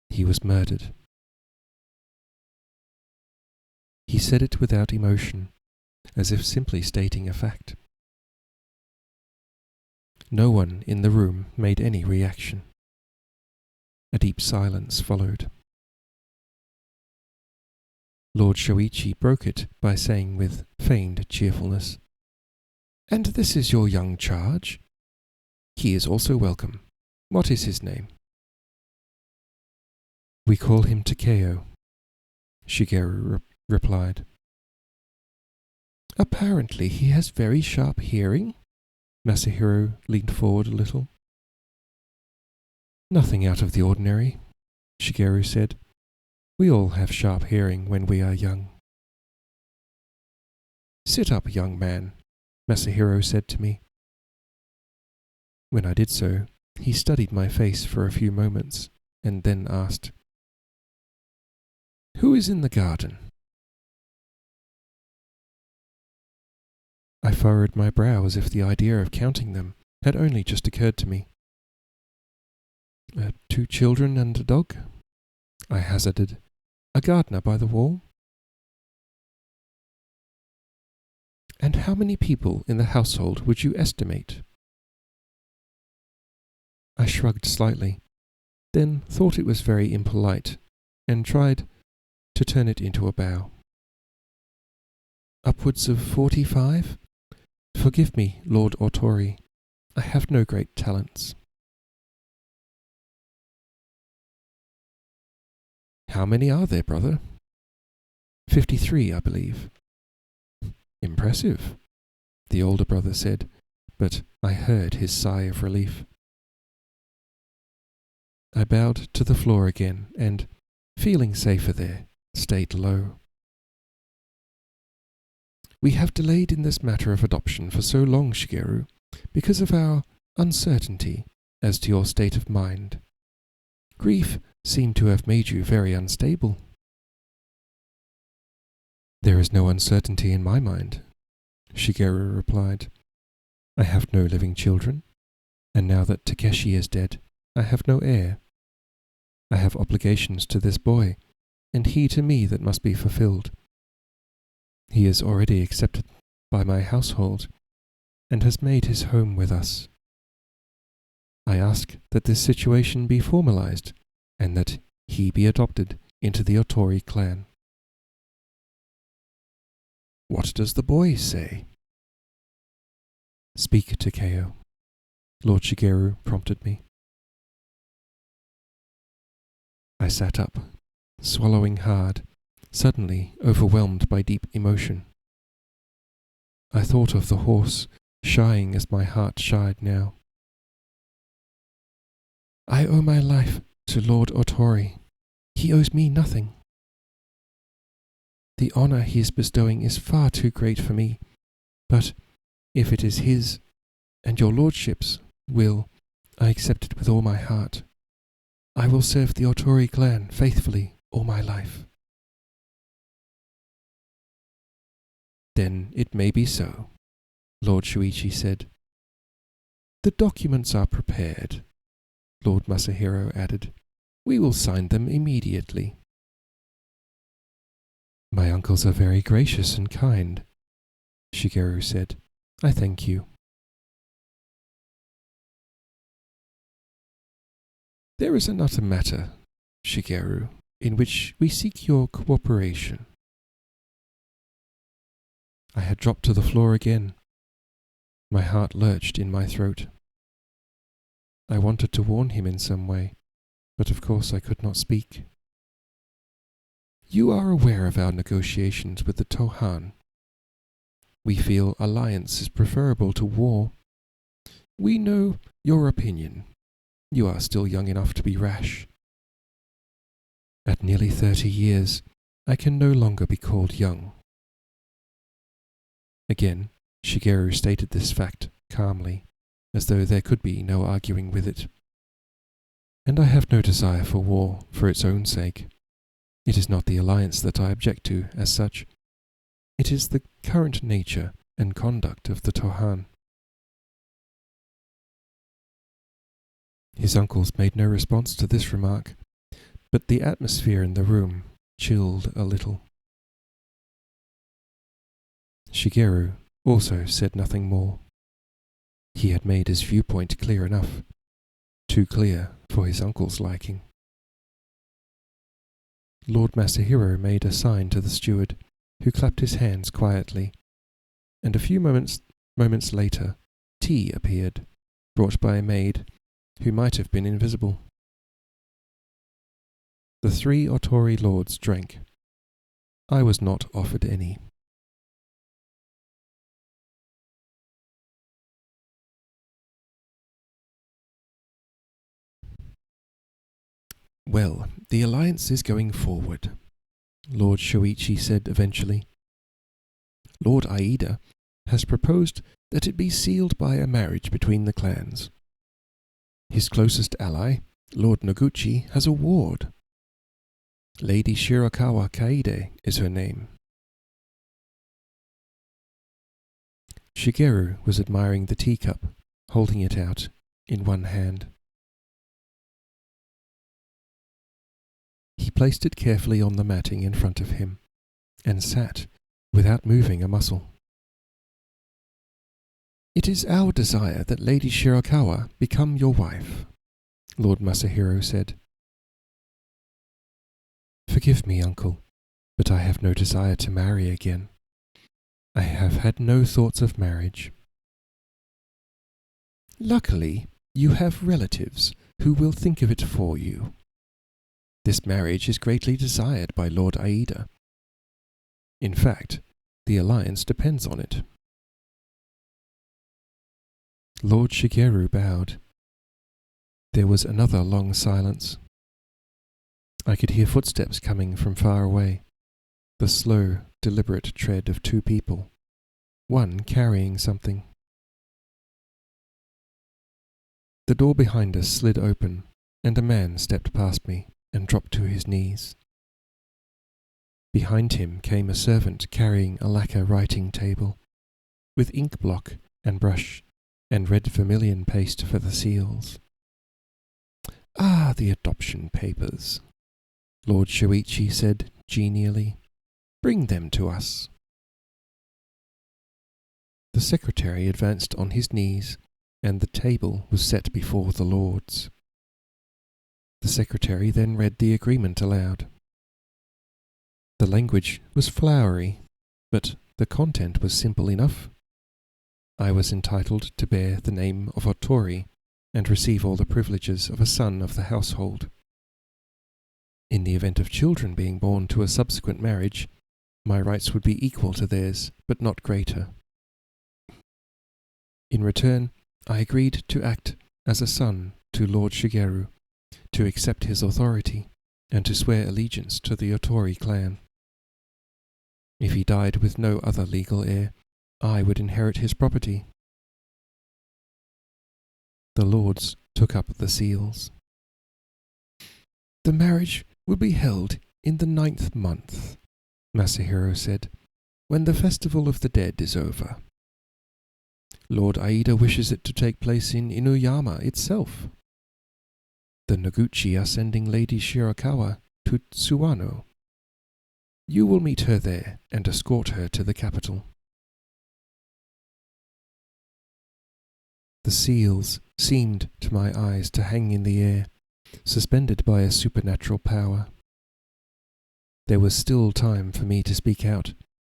S1: He was murdered." He said it without emotion, as if simply stating a fact. No one in the room made any reaction. A deep silence followed. Lord Shoichi broke it by saying with feigned cheerfulness, "And this is your young charge? He is also welcome. What is his name?" "We call him Takeo," Shigeru replied. "Apparently he has very sharp hearing?" Masahiro leaned forward a little. "Nothing out of the ordinary," Shigeru said. "We all have sharp hearing when we are young." "Sit up, young man," Masahiro said to me. When I did so, he studied my face for a few moments and then asked, "Who is in the garden?" I furrowed my brow as if the idea of counting them had only just occurred to me. 2 children and a dog," I hazarded. "A gardener by the wall?" "And how many people in the household would you estimate?" I shrugged slightly, then thought it was very impolite, and tried to turn it into a bow. "Upwards of 45? Forgive me, Lord Otori. I have no great talents." "How many are there, brother?" 53, I believe." "Impressive," the older brother said, but I heard his sigh of relief. I bowed to the floor again and, feeling safer there, stayed low. "We have delayed in this matter of adoption for so long, Shigeru, because of our uncertainty as to your state of mind. Grief seemed to have made you very unstable." "There is no uncertainty in my mind," Shigeru replied. "I have no living children, and now that Takeshi is dead, I have no heir. I have obligations to this boy, and he to me that must be fulfilled. He is already accepted by my household, and has made his home with us. I ask that this situation be formalized, and that he be adopted into the Otori clan." "What does the boy say?" "Speak, Takeo," Lord Shigeru prompted me. I sat up, swallowing hard, suddenly overwhelmed by deep emotion. I thought of the horse, shying as my heart shied now. "I owe my life to Lord Otori. He owes me nothing. The honor he is bestowing is far too great for me, but if it is his and your lordship's will, I accept it with all my heart. I will serve the Otori clan faithfully all my life." "Then it may be so," Lord Shuichi said. "The documents are prepared," Lord Masahiro added. "We will sign them immediately." "My uncles are very gracious and kind," Shigeru said. "I thank you." "There is another matter, Shigeru, in which we seek your cooperation." I had dropped to the floor again. My heart lurched in my throat. I wanted to warn him in some way, but of course I could not speak. "You are aware of our negotiations with the Tohan. We feel alliance is preferable to war. We know your opinion. You are still young enough to be rash. At nearly 30 years, I can no longer be called young." Again, Shigeru stated this fact calmly, as though there could be no arguing with it. "And I have no desire for war for its own sake. It is not the alliance that I object to as such. It is the current nature and conduct of the Tohan. His uncles made no response to this remark, but the atmosphere in the room chilled a little. Shigeru also said nothing more. He had made his viewpoint clear enough, too clear for his uncle's liking. Lord Masahiro made a sign to the steward, who clapped his hands quietly, and a few moments later tea appeared, brought by a maid who might have been invisible. The 3 Otori lords drank. I was not offered any. Well, the alliance is going forward, Lord Shoichi said eventually. Lord Aida has proposed that it be sealed by a marriage between the clans. His closest ally, Lord Noguchi, has a ward. Lady Shirakawa Kaede is her name. Shigeru was admiring the teacup, holding it out in one hand. He placed it carefully on the matting in front of him, and sat without moving a muscle. It is our desire that Lady Shirakawa become your wife, Lord Masahiro said. Forgive me, uncle, but I have no desire to marry again. I have had no thoughts of marriage. Luckily, you have relatives who will think of it for you. This marriage is greatly desired by Lord Aida. In fact, the alliance depends on it. Lord Shigeru bowed. There was another long silence. I could hear footsteps coming from far away, the slow, deliberate tread of 2 people, one carrying something. The door behind us slid open, and a man stepped past me and dropped to his knees. Behind him came a servant carrying a lacquer writing table, with ink block and brush and red vermilion paste for the seals. Ah, the adoption papers, Lord Shoichi said genially. Bring them to us. The secretary advanced on his knees, and the table was set before the lords. The secretary then read the agreement aloud. The language was flowery, but the content was simple enough. I was entitled to bear the name of Otori and receive all the privileges of a son of the household. In the event of children being born to a subsequent marriage, my rights would be equal to theirs, but not greater. In return, I agreed to act as a son to Lord Shigeru, to accept his authority, and to swear allegiance to the Otori clan. If he died with no other legal heir, I would inherit his property. The lords took up the seals. The marriage will be held in the 9th month, Masahiro said, when the festival of the dead is over. Lord Aida wishes it to take place in Inuyama itself. The Noguchi are sending Lady Shirakawa to Tsuwano. You will meet her there and escort her to the capital. The seals seemed to my eyes to hang in the air, suspended by a supernatural power. There was still time for me to speak out,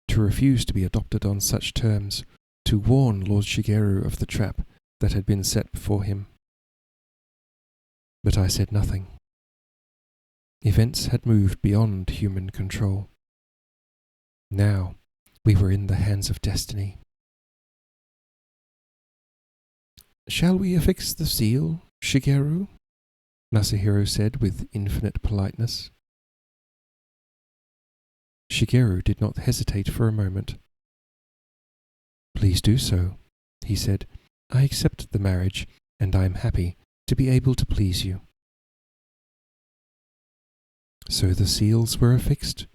S1: to refuse to be adopted on such terms, to warn Lord Shigeru of the trap that had been set before him. But I said nothing. Events had moved beyond human control. Now we were in the hands of destiny. Shall we affix the seal, Shigeru? Masahiro said with infinite politeness. Shigeru did not hesitate for a moment. Please do so, he said. I accept the marriage, and I am happy to be able to please you. So the seals were affixed,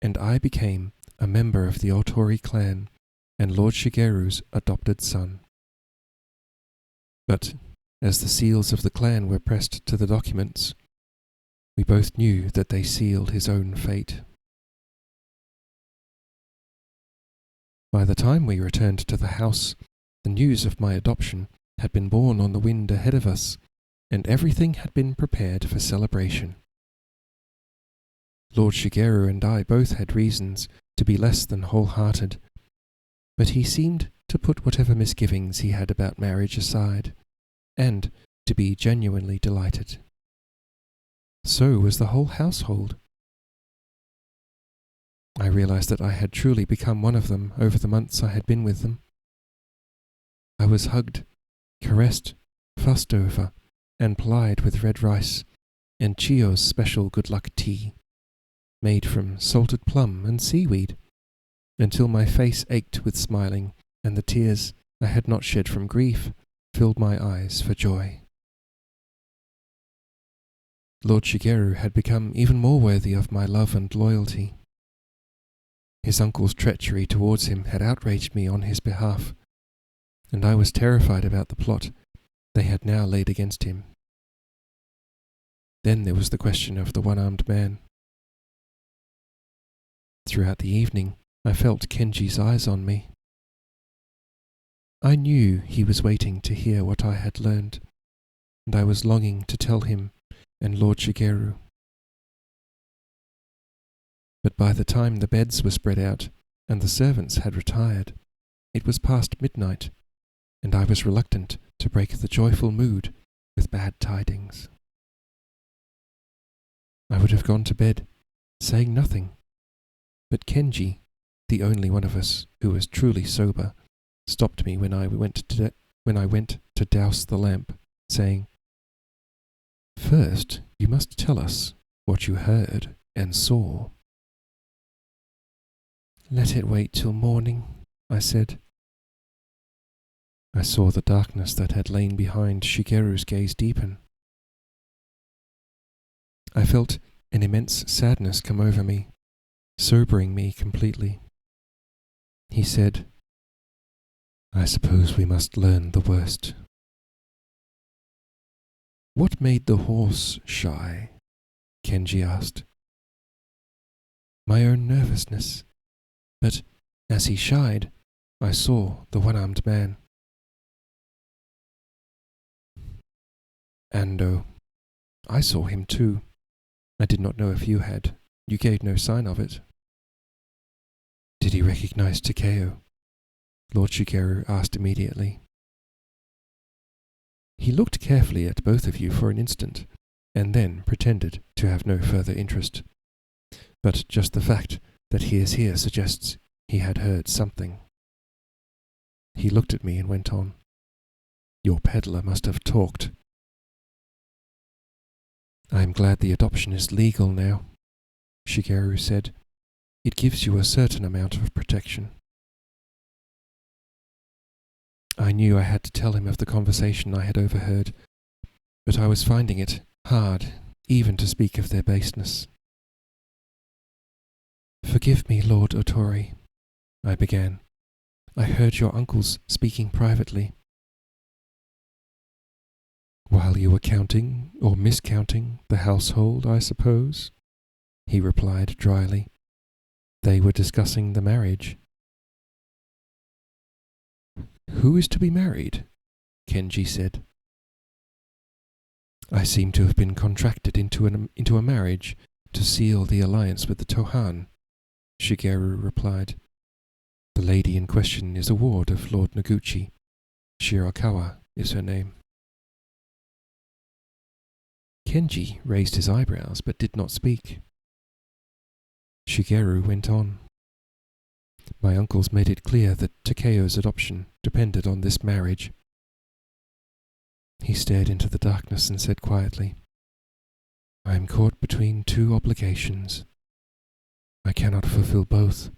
S1: and I became a member of the Otori clan and Lord Shigeru's adopted son. But as the seals of the clan were pressed to the documents. We both knew that they sealed his own fate. By the time we returned to the house, the news of my adoption had been borne on the wind ahead of us, and everything had been prepared for celebration. Lord Shigeru and I both had reasons to be less than wholehearted, but he seemed to put whatever misgivings he had about marriage aside, and to be genuinely delighted. So was the whole household. I realized that I had truly become one of them over the months I had been with them. I was hugged, caressed, fussed over, and plied with red rice and Chio's special good luck tea, made from salted plum and seaweed, until my face ached with smiling, and the tears I had not shed from grief filled my eyes for joy. Lord Shigeru had become even more worthy of my love and loyalty. His uncle's treachery towards him had outraged me on his behalf, and I was terrified about the plot they had now laid against him. Then there was the question of the one-armed man. Throughout the evening, I felt Kenji's eyes on me. I knew he was waiting to hear what I had learned, and I was longing to tell him and Lord Shigeru. But by the time the beds were spread out and the servants had retired, it was past midnight, and I was reluctant to break the joyful mood with bad tidings. I would have gone to bed, saying nothing, but Kenji, the only one of us who was truly sober, stopped me when I went to douse the lamp, saying, "First, you must tell us what you heard and saw." "Let it wait till morning," I said. I saw the darkness that had lain behind Shigeru's gaze deepen. I felt an immense sadness come over me, sobering me completely. He said, "I suppose we must learn the worst." "What made the horse shy?" Kenji asked. "My own nervousness, but as he shied, I saw the one-armed man." "Ando, I saw him too. I did not know if you had. You gave no sign of it." "Did he recognize Takeo?" Lord Shigeru asked immediately. "He looked carefully at both of you for an instant, and then pretended to have no further interest. But just the fact that he is here suggests he had heard something." He looked at me and went on, "Your peddler must have talked." "I am glad the adoption is legal now," Shigeru said. "It gives you a certain amount of protection." I knew I had to tell him of the conversation I had overheard, but I was finding it hard even to speak of their baseness. "Forgive me, Lord Otori," I began. "I heard your uncles speaking privately." "While you were counting or miscounting the household, I suppose," he replied dryly. "They were discussing the marriage." "Who is to be married?" Kenji said. "I seem to have been contracted into a marriage to seal the alliance with the Tohan," Shigeru replied. "The lady in question is a ward of Lord Noguchi. Shirakawa is her name." Kenji raised his eyebrows but did not speak. Shigeru went on. "My uncles made it clear that Takeo's adoption depended on this marriage." He stared into the darkness and said quietly, "I am caught between two obligations. I cannot fulfill both,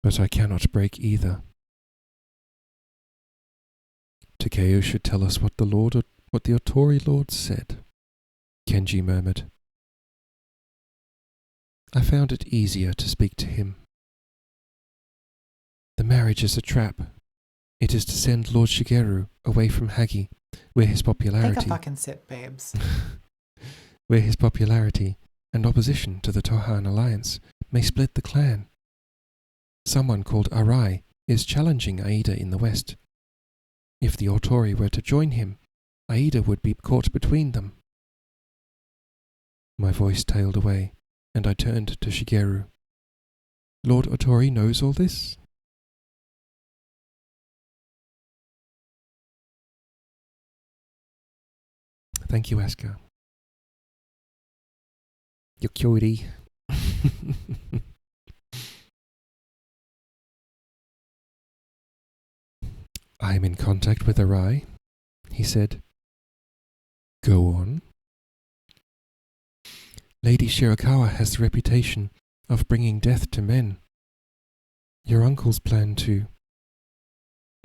S1: but I cannot break either." "Takeo should tell us what the Otori Lord said," Kenji murmured. I found it easier to speak to him. "The marriage is a trap. It is to send Lord Shigeru away from Hagi where his
S2: Take a
S1: popularity
S2: fucking sip, babes.
S1: where his popularity and opposition to the Tohan alliance may split the clan. Someone called Arai is challenging Aida in the west. If the Otori were to join him, Aida would be caught between them. My voice tailed away, and I turned to Shigeru. Lord Otori knows all this? Thank you, Asuka. You're cutie. I am in contact with Arai, he said. Go on. Lady Shirakawa has the reputation of bringing death to men. Your uncle's plan to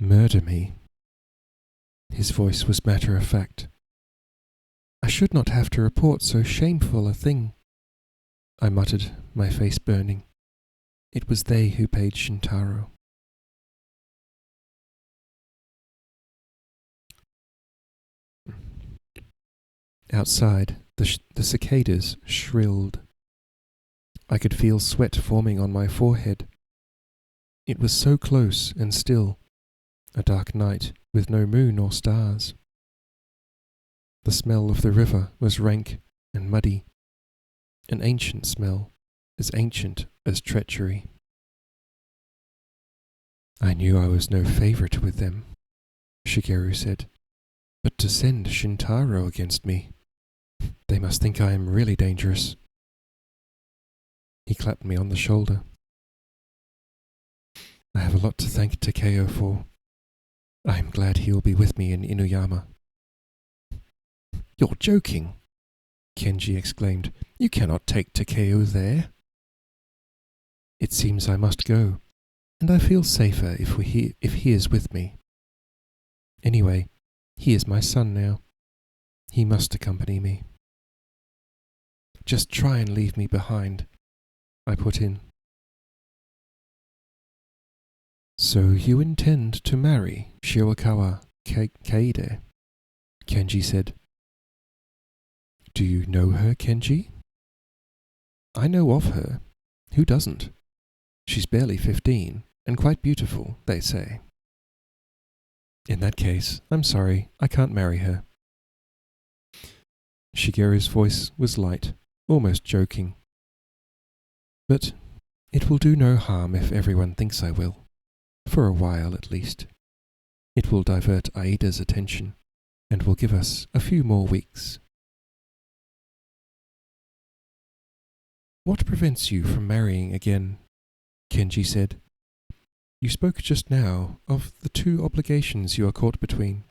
S1: murder me. His voice was matter-of-fact. I should not have to report so shameful a thing, I muttered, my face burning. It was they who paid Shintaro. Outside, the cicadas shrilled. I could feel sweat forming on my forehead. It was so close and still, a dark night with no moon or stars. The smell of the river was rank and muddy, an ancient smell, as ancient as treachery. I knew I was no favourite with them, Shigeru said, but to send Shintaro against me, they must think I am really dangerous. He clapped me on the shoulder. I have a lot to thank Takeo for. I am glad he will be with me in Inuyama. You're joking, Kenji exclaimed. You cannot take Takeo there. It seems I must go, and I feel safer if he is with me. Anyway, he is my son now. He must accompany me. Just try and leave me behind, I put in. So you intend to marry Shirakawa Kaede? Kenji said. Do you know her, Kenji? I know of her. Who doesn't? She's barely 15, and quite beautiful, they say. In that case, I'm sorry, I can't marry her. Shigeru's voice was light, almost joking. But it will do no harm if everyone thinks I will, for a while at least. It will divert Aida's attention, and will give us a few more weeks. What prevents you from marrying again? Kenji said. You spoke just now of the two obligations you are caught between.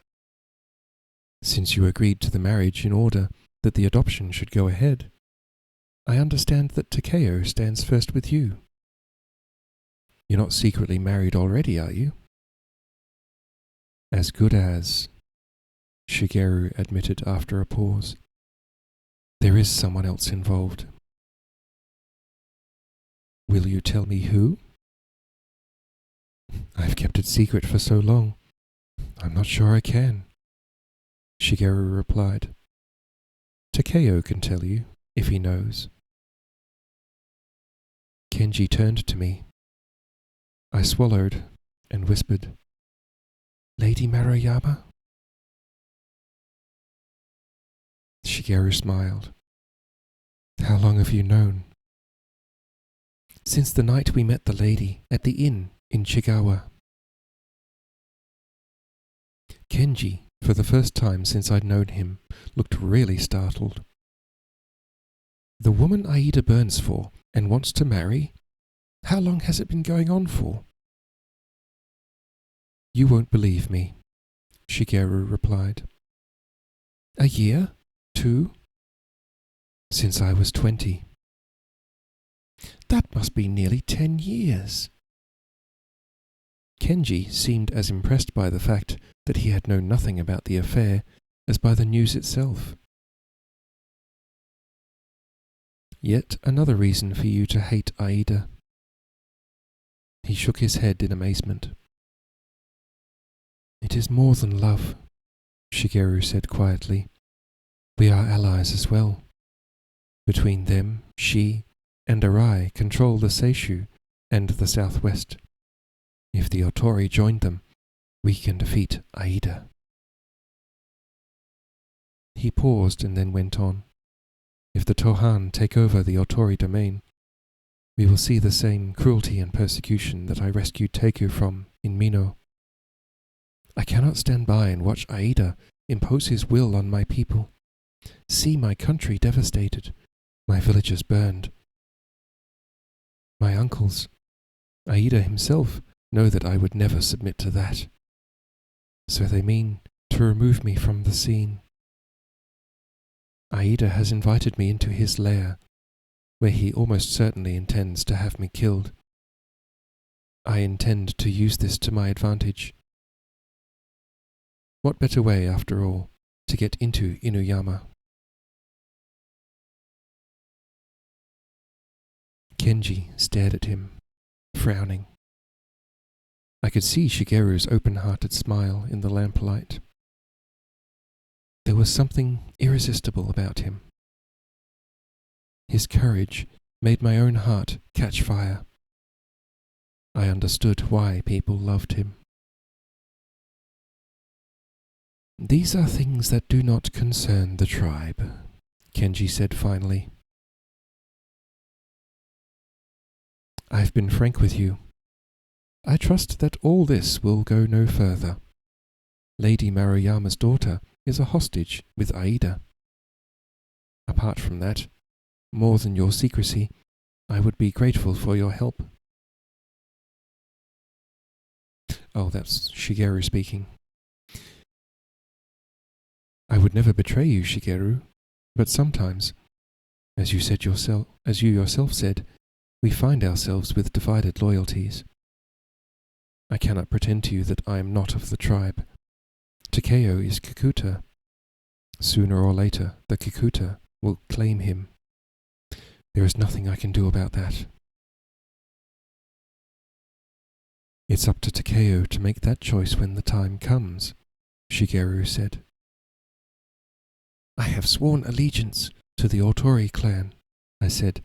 S1: Since you agreed to the marriage in order that the adoption should go ahead, I understand that Takeo stands first with you. You're not secretly married already, are you? As good as, Shigeru admitted after a pause. There is someone else involved. Will you tell me who? I've kept it secret for so long. I'm not sure I can, Shigeru replied. Takeo can tell you, if he knows. Kenji turned to me. I swallowed and whispered, Lady Maruyama? Shigeru smiled. How long have you known? Since the night we met the lady at the inn in Chigawa. Kenji, for the first time since I'd known him, looked really startled. The woman Aida burns for and wants to marry? How long has it been going on for? You won't believe me, Shigeru replied. A year? 2? Since I was 20. That must be nearly 10 years. Kenji seemed as impressed by the fact that he had known nothing about the affair as by the news itself. Yet another reason for you to hate Aida. He shook his head in amazement. It is more than love, Shigeru said quietly. We are allies as well. Between them, she and Arai control the Seishu and the southwest. If the Otori joined them, we can defeat Aida. He paused and then went on. If the Tohan take over the Otori domain, we will see the same cruelty and persecution that I rescued Teku from in Mino. I cannot stand by and watch Aida impose his will on my people. See my country devastated, my villages burned. My uncles, Aida himself, know that I would never submit to that. So they mean to remove me from the scene. Aida has invited me into his lair, where he almost certainly intends to have me killed. I intend to use this to my advantage. What better way, after all, to get into Inuyama? Kenji stared at him, frowning. I could see Shigeru's open-hearted smile in the lamplight. There was something irresistible about him. His courage made my own heart catch fire. I understood why people loved him. These are things that do not concern the tribe, Kenji said finally. I've been frank with you. I trust that all this will go no further. Lady Maruyama's daughter is a hostage with Aida. Apart from that, more than your secrecy, I would be grateful for your help. Oh, that's Shigeru speaking. I would never betray you, Shigeru, but sometimes, as you yourself said, we find ourselves with divided loyalties. I cannot pretend to you that I am not of the tribe. Takeo is Kikuta. Sooner or later, the Kikuta will claim him. There is nothing I can do about that. It's up to Takeo to make that choice when the time comes, Shigeru said. I have sworn allegiance to the Otori clan, I said.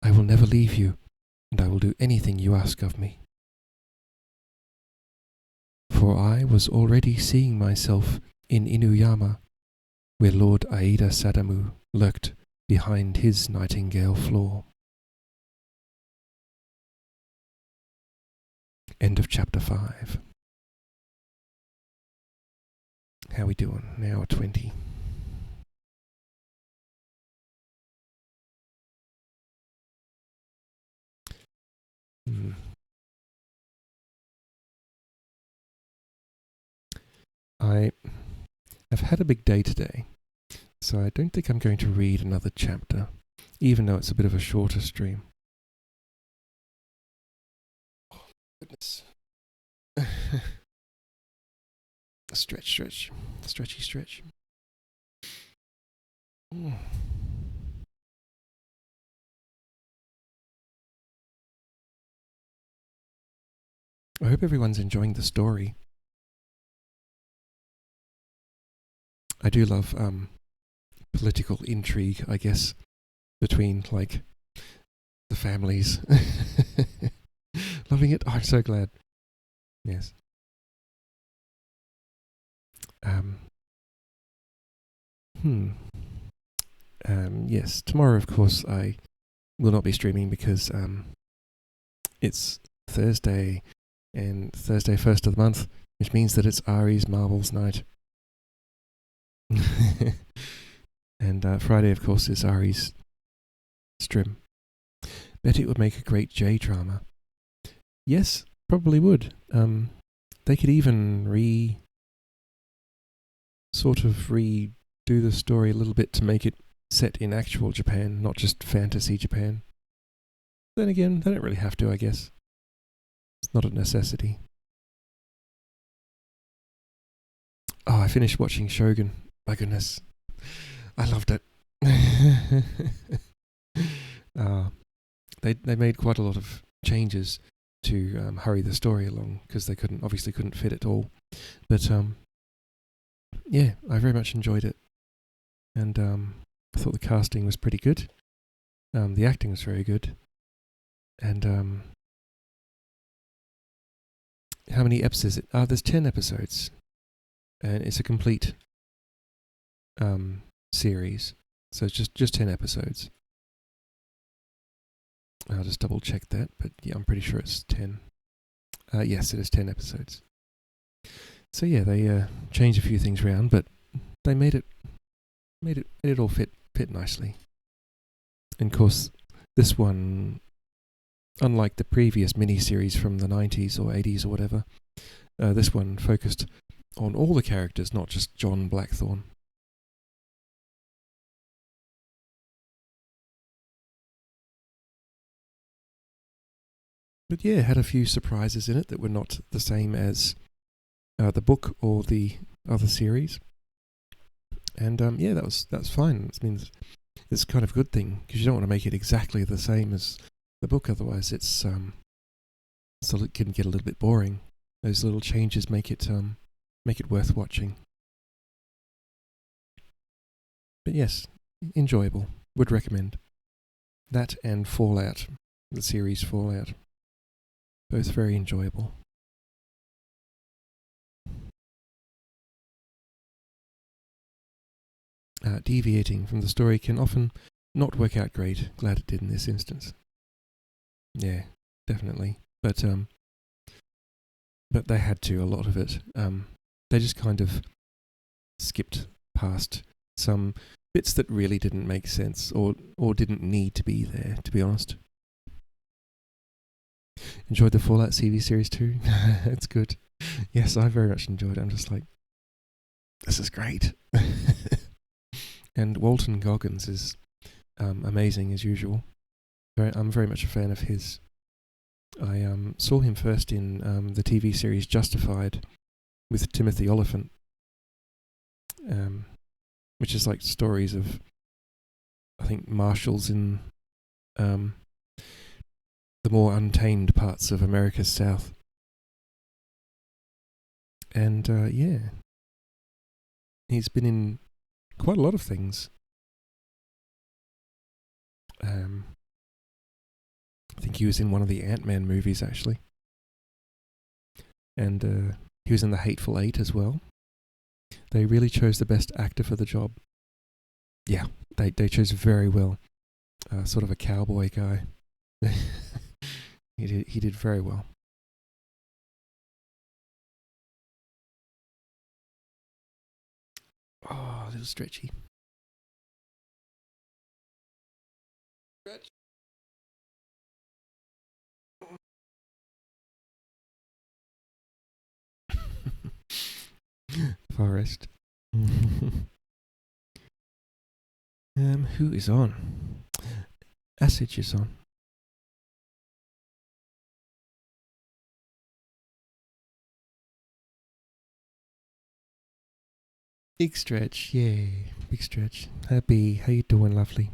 S1: I will never leave you, and I will do anything you ask of me. For I was already seeing myself in Inuyama, where Lord Aida Sadamu lurked behind his Nightingale Floor. End of chapter 5. How we doing? Now 20. I have had a big day today, so I don't think I'm going to read another chapter, even though it's a bit of a shorter stream. Oh, goodness. Stretch. Stretchy stretch. I hope everyone's enjoying the story. I do love political intrigue, I guess, between, like, the families. Loving it. Oh, I'm so glad. Yes. Yes, tomorrow, of course, I will not be streaming because it's Thursday, and Thursday 1st of the month, which means that it's Ari's Marbles night. And Friday, of course, is Ari's stream. Bet it would make a great J-drama. Yes, probably would. They could even redo the story a little bit to make it set in actual Japan, not just fantasy Japan. Then again, they don't really have to, I guess. It's not a necessity. Oh, I finished watching Shogun. My goodness. I loved it. They made quite a lot of changes to hurry the story along because they obviously couldn't fit it all. But yeah, I very much enjoyed it, and I thought the casting was pretty good. The acting was very good, and how many episodes is it? There's 10 episodes, and it's a complete series, so it's just 10 episodes. I'll just double check that, but yeah, I'm pretty sure it's 10. Yes, it is 10 episodes. So yeah, they changed a few things around, but they made it all fit nicely. And of course, this one, unlike the previous miniseries from the 90s or 80s or whatever, this one focused on all the characters, not just John Blackthorne. But yeah, it had a few surprises in it that were not the same as the book or the other series. And yeah, that's fine. It means it's kind of a good thing, because you don't want to make it exactly the same as the book, otherwise it can get a little bit boring. Those little changes make it worth watching. But yes, enjoyable. Would recommend. That and Fallout, the series Fallout. Both very enjoyable. Deviating from the story can often not work out great. Glad it did in this instance. Yeah, definitely. But they had to, a lot of it. They just kind of skipped past some bits that really didn't make sense or didn't need to be there, to be honest. Enjoyed the Fallout TV series too. It's good. Yes, I very much enjoyed it. I'm just like, this is great. And Walton Goggins is amazing as usual. I'm very much a fan of his. I saw him first in the TV series Justified with Timothy Oliphant, which is like stories of, I think, marshals in the more untamed parts of America's South. And yeah, he's been in quite a lot of things. I think he was in one of the Ant-Man movies, actually. And he was in The Hateful Eight as well. They really chose the best actor for the job. Yeah, they chose very well. Sort of a cowboy guy. He did very well. Oh, a little stretchy. Stretch. Forest. Who is on? Asich is on. Big stretch, yay. Big stretch. Happy, how you doing, lovely?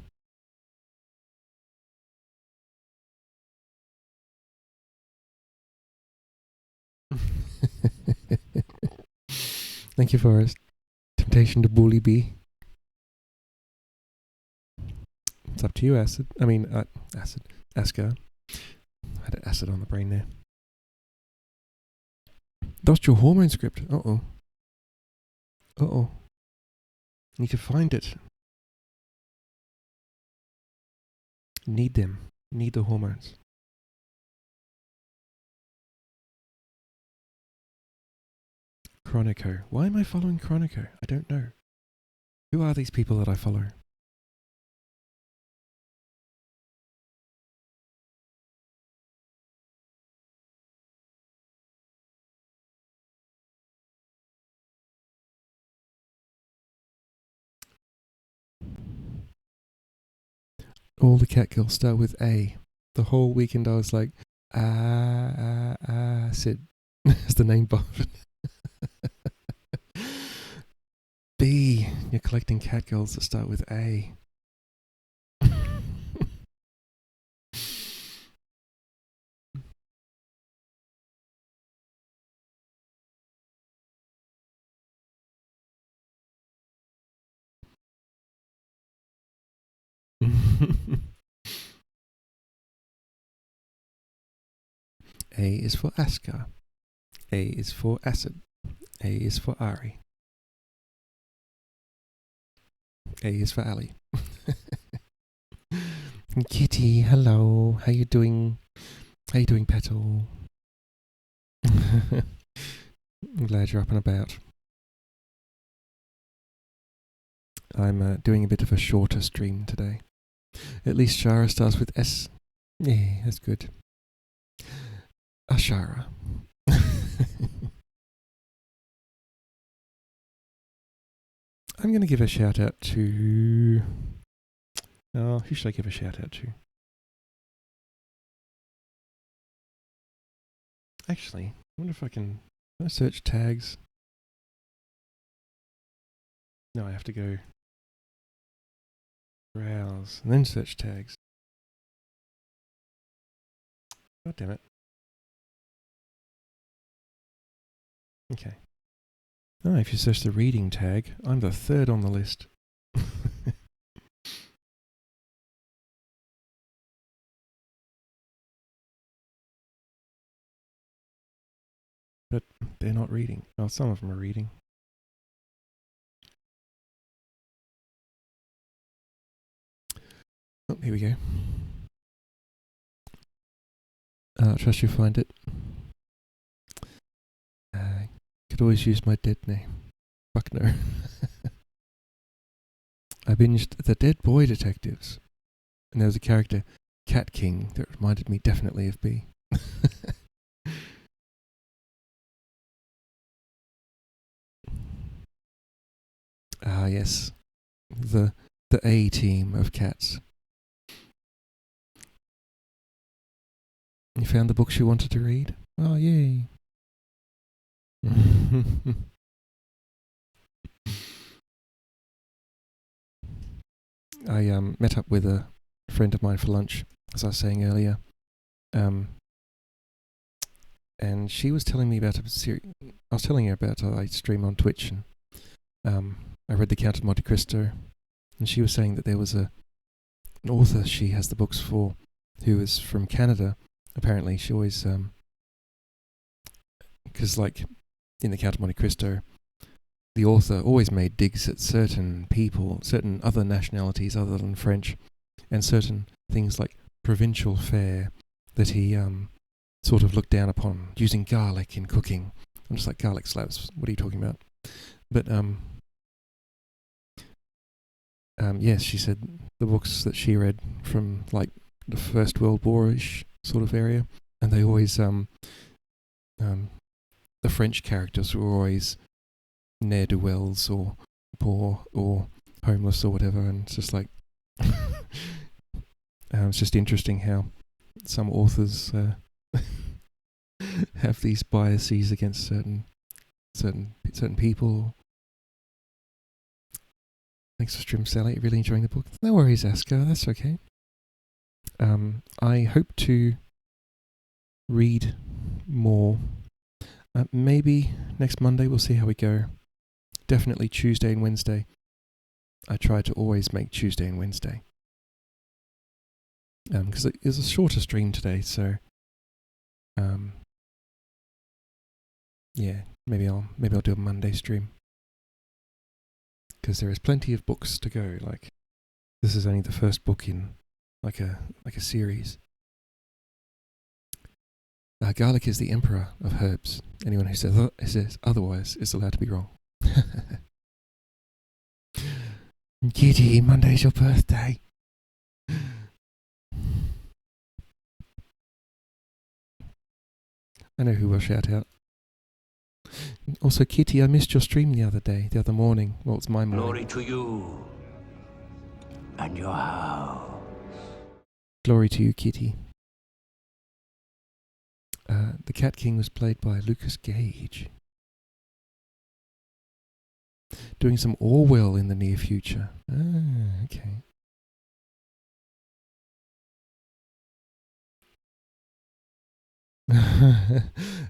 S1: Thank you, Forrest. Temptation to bully B. It's up to you, Acid. I mean, Acid. Asker. I had acid on the brain there. Lost your hormone script. Uh-oh. Uh-oh. Need to find it. Need them. Need the hormones. Chronico. Why am I following Chronico? I don't know. Who are these people that I follow? All the cat girls start with A. The whole weekend I was like, Sid. That's the name Bob. B. You're collecting cat girls that start with A. A is for Askar. A is for Acid. A is for Ari. A is for Ali. Kitty, hello. How you doing? How you doing, Petal? I'm glad you're up and about. I'm doing a bit of a shorter stream today. At least Shara starts with S. Yeah, that's good. Ashara. I'm going to give a shout out to... Oh, who should I give a shout out to? Actually, I wonder if I can search tags. No, I have to go browse and then search tags. God damn it. Okay. Oh, if you search the reading tag, I'm the third on the list. But they're not reading. Well, some of them are reading. Oh, here we go. I trust you find it. Could always use my dead name. Fuck no. I binged The Dead Boy Detectives. And there was a character, Cat King, that reminded me definitely of B. Ah, yes. The A team of cats. You found the books you wanted to read? Oh, yay. I met up with a friend of mine for lunch, as I was saying earlier. And she was telling me about a series. I was telling her about I stream on Twitch, and I read The Count of Monte Cristo, and she was saying that there was an author she has the books for, who is from Canada. Apparently, she always because like in The Count of Monte Cristo, the author always made digs at certain people, certain other nationalities other than French, and certain things like provincial fare that he sort of looked down upon, using garlic in cooking. I'm just like, garlic slabs, what are you talking about? But yes, she said the books that she read from like the First World War-ish sort of area, and they always the French characters were always ne'er-do-wells or poor or homeless or whatever, and it's just like it's just interesting how some authors have these biases against certain people. Thanks for stream, Sally. Really enjoying the book. No worries, Aska. That's okay. I hope to read more. Maybe next Monday. We'll see how we go. Definitely Tuesday and Wednesday. I try to always make Tuesday and Wednesday. Because it is a shorter stream today, so yeah, maybe I'll do a Monday stream. Because there is plenty of books to go. Like, this is only the first book in like a series. Garlic is the emperor of herbs. Anyone who says otherwise is allowed to be wrong. Kitty, Monday's your birthday. I know who will shout out. Also, Kitty, I missed your stream the other morning. Well, it's my morning.
S2: Glory to you and your house.
S1: Glory to you, Kitty. The Cat King was played by Lucas Gage. Doing some Orwell in the near future. Ah, okay.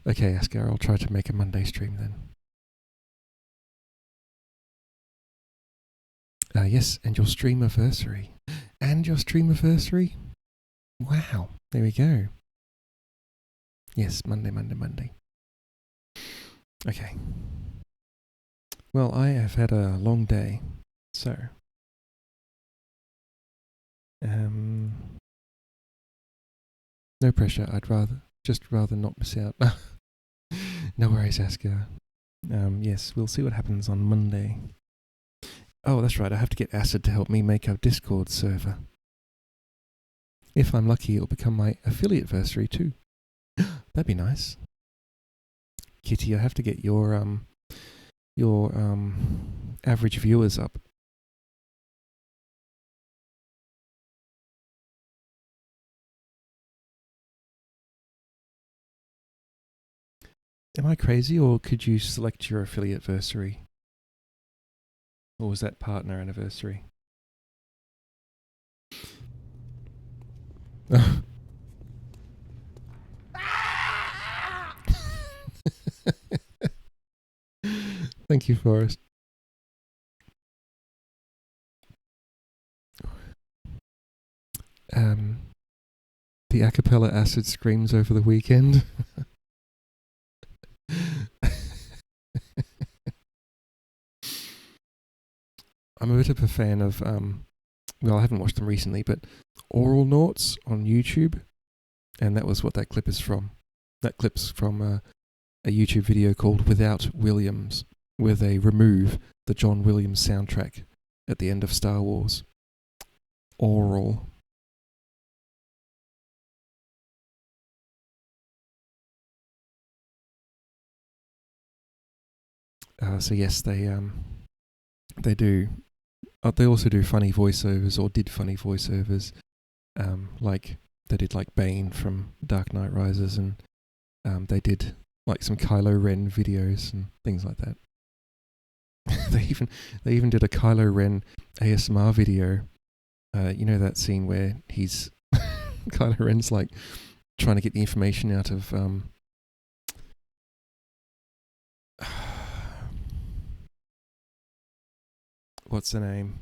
S1: Okay, Askar, I'll try to make a Monday stream then. Yes, and your stream anniversary. And and your streamiversary? Wow, there we go. Yes, Monday. Okay. Well, I have had a long day, so no pressure. I'd rather not miss out. No worries, Asker. Yes, we'll see what happens on Monday. Oh, that's right. I have to get Acid to help me make our Discord server. If I'm lucky, it'll become my affiliate-versary too. That'd be nice. Kitty, I have to get your average viewers up. Am I crazy, or could you select your affiliate-versary? Or was that partner anniversary? Thank you, Forrest. The a cappella Acid screams over the weekend. I'm a bit of a fan of, well, I haven't watched them recently, but Oral Noughts on YouTube, and that was what that clip is from. That clip's from a YouTube video called Without Williams, where they remove the John Williams soundtrack at the end of Star Wars. Oral. So yes, they do. They also do funny voiceovers, or did funny voiceovers, like they did like Bane from Dark Knight Rises, and they did like some Kylo Ren videos and things like that. they even did a Kylo Ren ASMR video. You know that scene where he's Kylo Ren's like trying to get the information out of what's the name?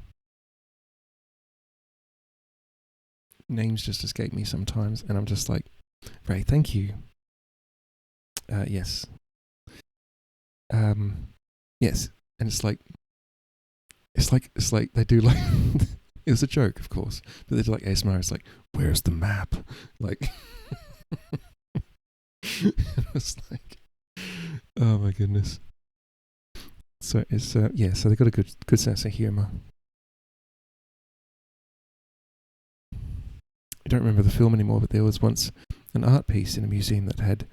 S1: Names just escape me sometimes, and I'm just like, Ray, thank you. Yes. Yes, and it's like they do like it was a joke, of course, but they do like ASMR. It's like, where's the map? Like, it was like, oh my goodness. So it's yeah. So they got a good sense of humor. I don't remember the film anymore, but there was once an art piece in a museum that had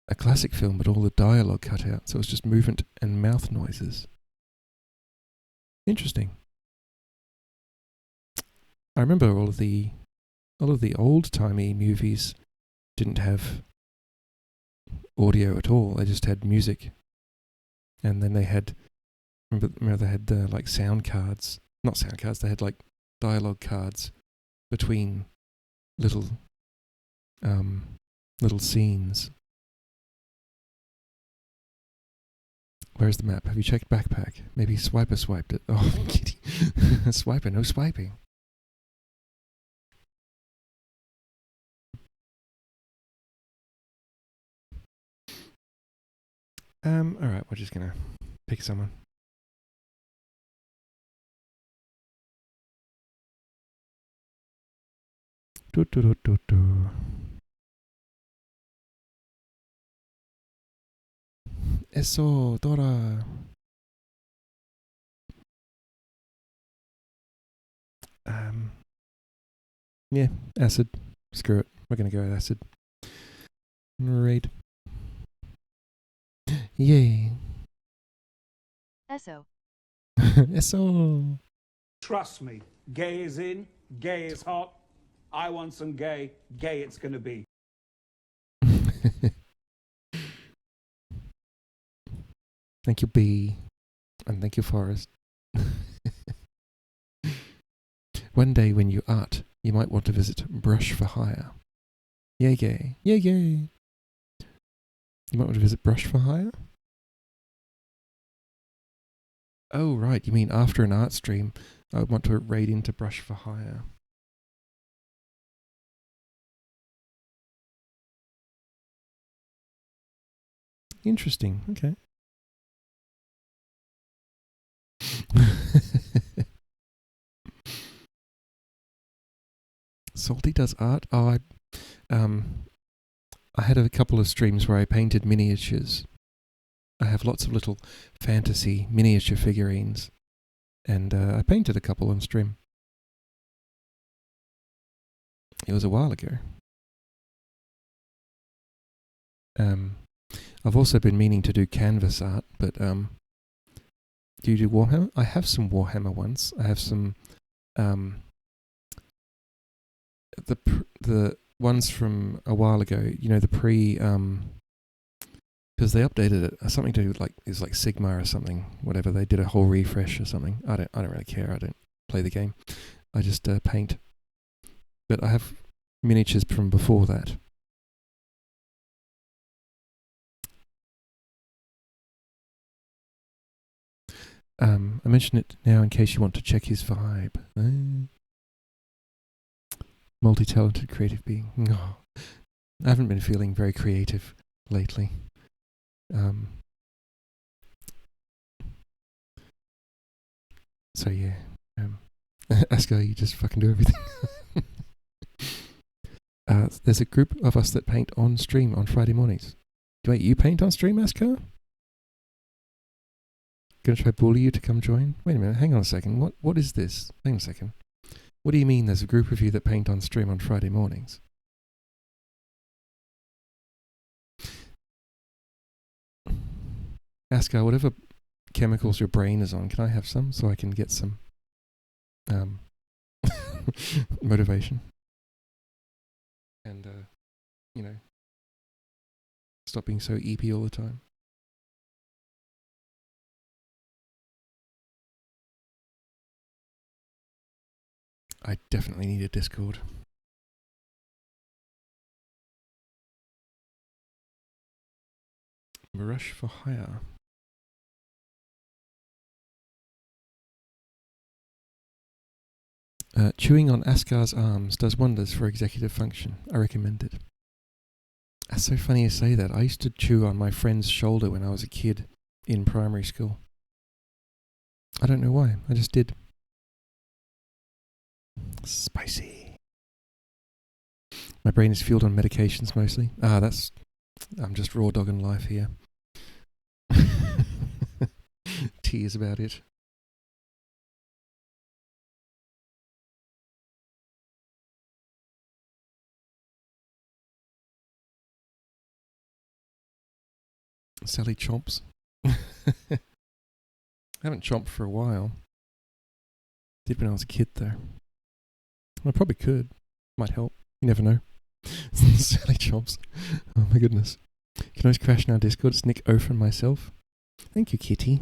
S1: a classic film, but all the dialogue cut out, so it was just movement and mouth noises. Interesting. I remember all of the old-timey movies didn't have audio at all. They just had music, and then they had remember they had like sound cards, not sound cards. They had like dialogue cards between little scenes. Where's the map? Have you checked backpack? Maybe Swiper swiped it. Oh, kitty. Swiper, no swiping. Alright, we're just gonna pick someone. Eso, Dora. Yeah, Acid. Screw it. We're gonna go with Acid. Raid. Yay.
S3: Eso.
S1: Eso.
S4: Trust me, gay is in, gay is hot. I want some gay, gay it's gonna be.
S1: Thank you, B. And thank you, Forrest. One day when you art, you might want to visit Brush for Hire. Yay, yay. Yay, yay. You might want to visit Brush for Hire? Oh, right. You mean after an art stream, I would want to raid into Brush for Hire. Interesting. Okay. Salty does art. I had a couple of streams where I painted miniatures. I have lots of little fantasy miniature figurines, and I painted a couple on stream. It was a while ago. I've also been meaning to do canvas art, but do you do Warhammer? I have some Warhammer ones. I have some the ones from a while ago. You know, the because they updated it. Something to do with it's like Sigma or something. Whatever, they did a whole refresh or something. I don't really care. I don't play the game. I just paint. But I have miniatures from before that. I mention it now in case you want to check his vibe. Multi-talented creative being. Oh, I haven't been feeling very creative lately. So yeah. Asker, you just fucking do everything. There's a group of us that paint on stream on Friday mornings. Wait, you paint on stream, Asker? Gonna try bully you to come join? Wait a minute, hang on a second. What is this? Hang on a second. What do you mean there's a group of you that paint on stream on Friday mornings? Asker, whatever chemicals your brain is on, can I have some so I can get some motivation? And, stop being so EP all the time. I definitely need a Discord. Rush for hire. Chewing on Askar's arms does wonders for executive function. I recommend it. That's so funny you say that. I used to chew on my friend's shoulder when I was a kid in primary school. I don't know why. I just did. Spicy. My brain is fueled on medications mostly. I'm just raw dogging life here. Tears about it. Sally chomps. I haven't chomped for a while. Did when I was a kid though. I probably could. Might help. You never know. Sally chomps. Oh my goodness. Can always crash in our Discord. It's Nick O from myself. Thank you, Kitty.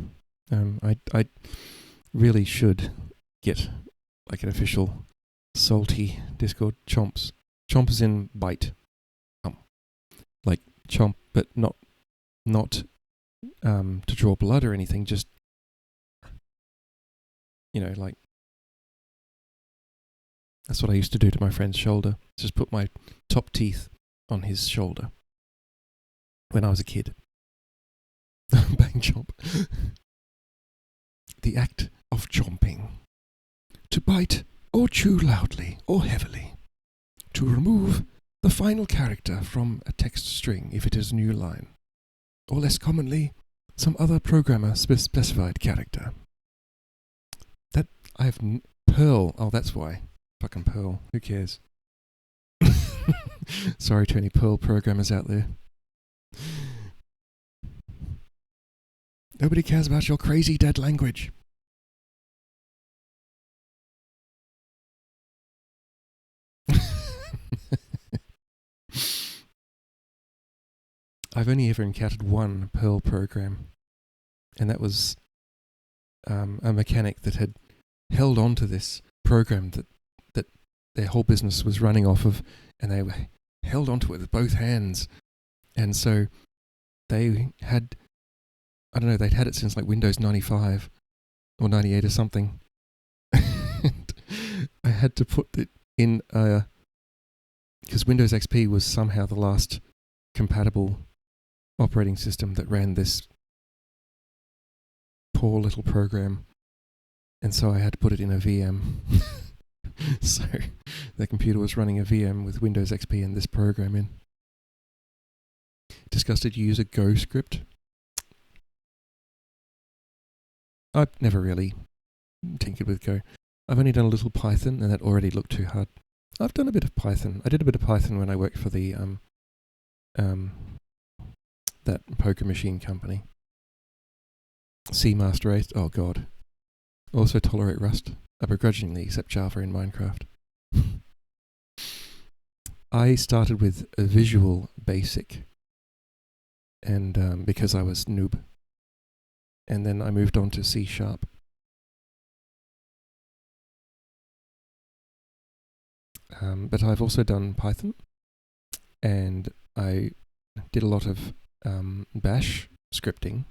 S1: I really should get like an official salty Discord. Chomps. Chomp is in bite. Like chomp, but not to draw blood or anything, just like that's what I used to do to my friend's shoulder. Just put my top teeth on his shoulder when I was a kid. Bang chomp. The act of chomping. To bite or chew loudly or heavily. To remove the final character from a text string if it is a new line. Or less commonly, some other programmer specified character. That I have Perl. Oh, that's why. Fucking Perl. Who cares? Sorry to any Perl programmers out there. Nobody cares about your crazy dead language. I've only ever encountered one Perl program, and that was a mechanic that had held on to this program that their whole business was running off of, and they held onto it with both hands. And so they had, I don't know, they'd had it since like Windows 95 or 98 or something. And I had to put it in, because Windows XP was somehow the last compatible operating system that ran this poor little program, and so I had to put it in a VM. So the computer was running a VM with Windows XP and this program in. Discussed it use a Go script. I've never really tinkered with Go. I've only done a little Python, and that already looked too hard. I've done a bit of Python. I did a bit of Python when I worked for the that poker machine company. C Master 8. Oh god. Also tolerate Rust. I begrudgingly accept Java in Minecraft. I started with a Visual Basic, and because I was noob, and then I moved on to C#. But I've also done Python, and I did a lot of Bash scripting.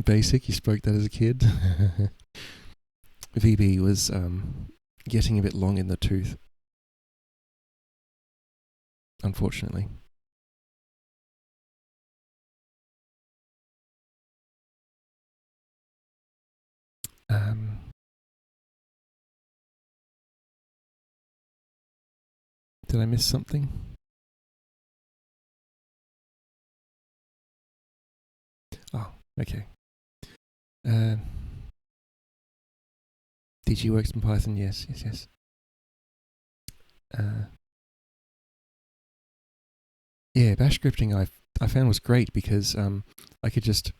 S1: Basic, you spoke that as a kid. VB was getting a bit long in the tooth, unfortunately. Did I miss something? Oh, okay. DG works in Python, yes. Yeah, Bash scripting I found was great because I could just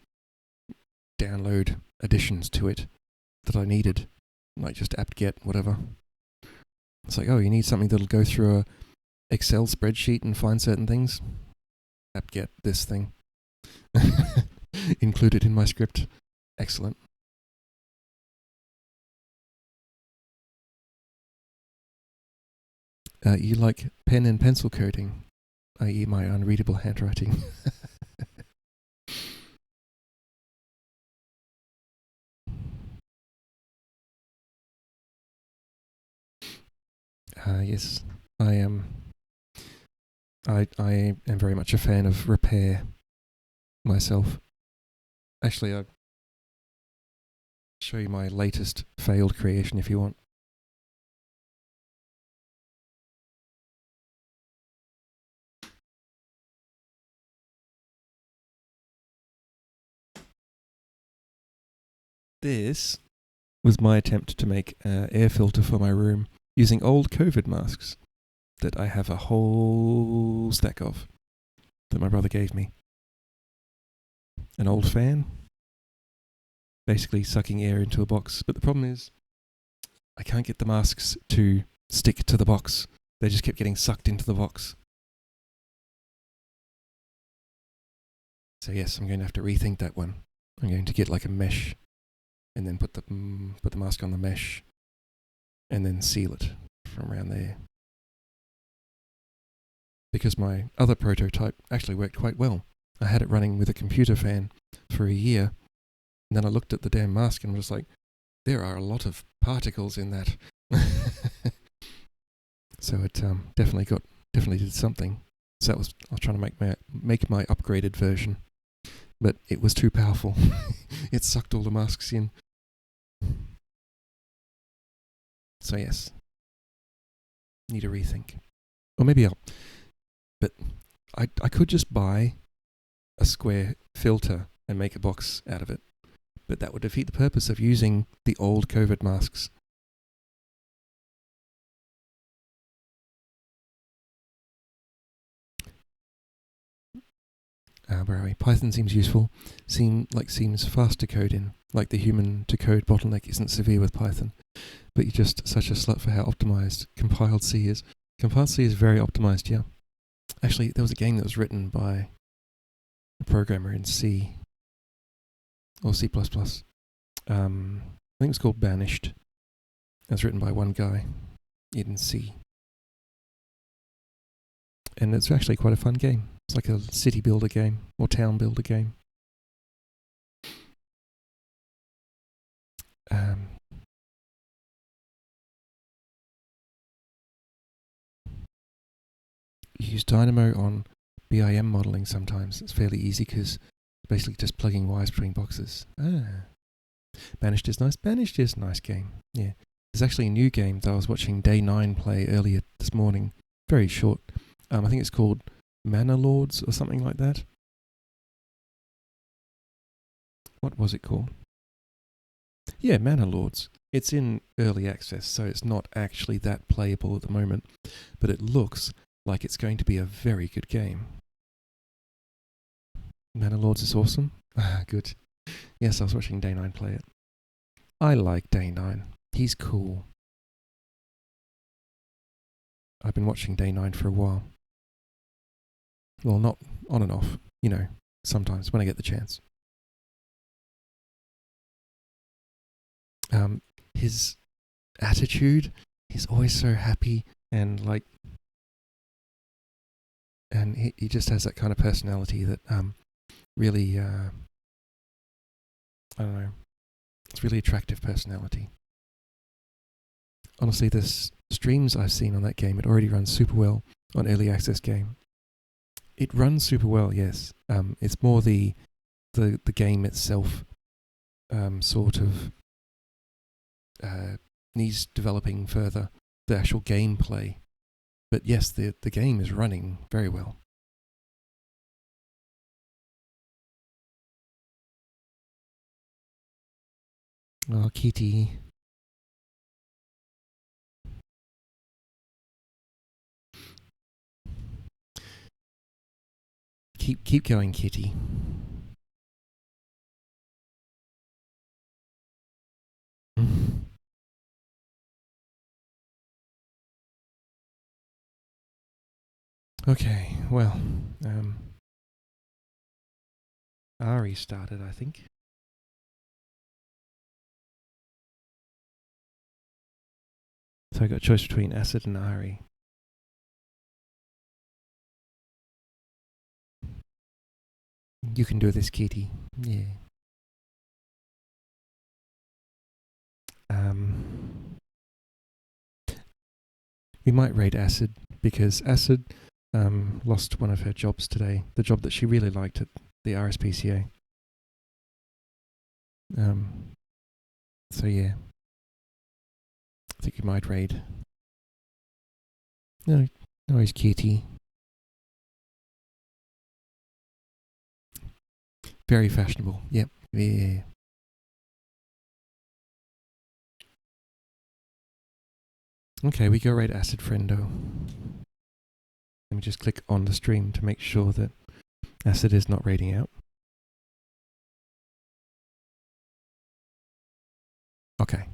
S1: download additions to it that I needed, like just apt-get, whatever. It's like, oh, you need something that'll go through a Excel spreadsheet and find certain things? Apt-get this thing. Include it in my script. Excellent. You like pen and pencil coding, i.e. my unreadable handwriting. Yes, I am. I am very much a fan of repair myself. Actually, I'll show you my latest failed creation if you want. This was my attempt to make an air filter for my room using old COVID masks that I have a whole stack of that my brother gave me. An old fan, basically sucking air into a box. But the problem is, I can't get the masks to stick to the box. They just kept getting sucked into the box. So yes, I'm going to have to rethink that one. I'm going to get like a mesh, and then put the mask on the mesh, and then seal it from around there. Because my other prototype actually worked quite well. I had it running with a computer fan for a year, and then I looked at the damn mask and was like, there are a lot of particles in that. So it definitely did something. So I was trying to make my upgraded version, but it was too powerful. It sucked all the masks in. So yes, need a rethink. Or maybe but I could just buy a square filter and make a box out of it. But that would defeat the purpose of using the old COVID masks. Where are we? Python seems useful. Seems fast to code in. Like the human to code bottleneck isn't severe with Python. But you're just such a slut for how optimized compiled C is. Compiled C is very optimized, yeah. Actually, there was a game that was written by a programmer in C or C++. I think it was called Banished. It was written by one guy in C. And it's actually quite a fun game. It's like a city builder game or town builder game. use Dynamo on BIM modeling sometimes. It's fairly easy because it's basically just plugging wires between boxes. Banished is nice. Banished is a nice game. Yeah. There's actually a new game that I was watching Day 9 play earlier this morning. Very short. I think it's called Mana Lords or something like that. What was it called? Yeah, Mana Lords. It's in early access, so it's not actually that playable at the moment, but it looks like it's going to be a very good game. Mana Lords is awesome. Good. Yes, I was watching Day 9 play it. I like Day 9. He's cool. I've been watching Day 9 for a while. Well, not on and off, you know, sometimes when I get the chance. His attitude, he's always so happy and like, and he just has that kind of personality that really, I don't know, it's really attractive personality. Honestly, the streams I've seen on that game, it already runs super well on early access game. It runs super well, yes. It's more the game itself sort of needs developing further, the actual gameplay. But yes, the game is running very well. Oh, Kitty. Keep going, Kitty. Okay, well, Ari started, I think. So I got a choice between Acid and Ari. You can do this, Kitty. Yeah. We might raid Acid because Acid lost one of her jobs today, the job that she really liked at the RSPCA. So yeah, I think we might raid. No, he's Kitty. Very fashionable. Yep. Yeah. Okay, we go raid Acid Friendo. Let me just click on the stream to make sure that Acid is not raiding out. Okay.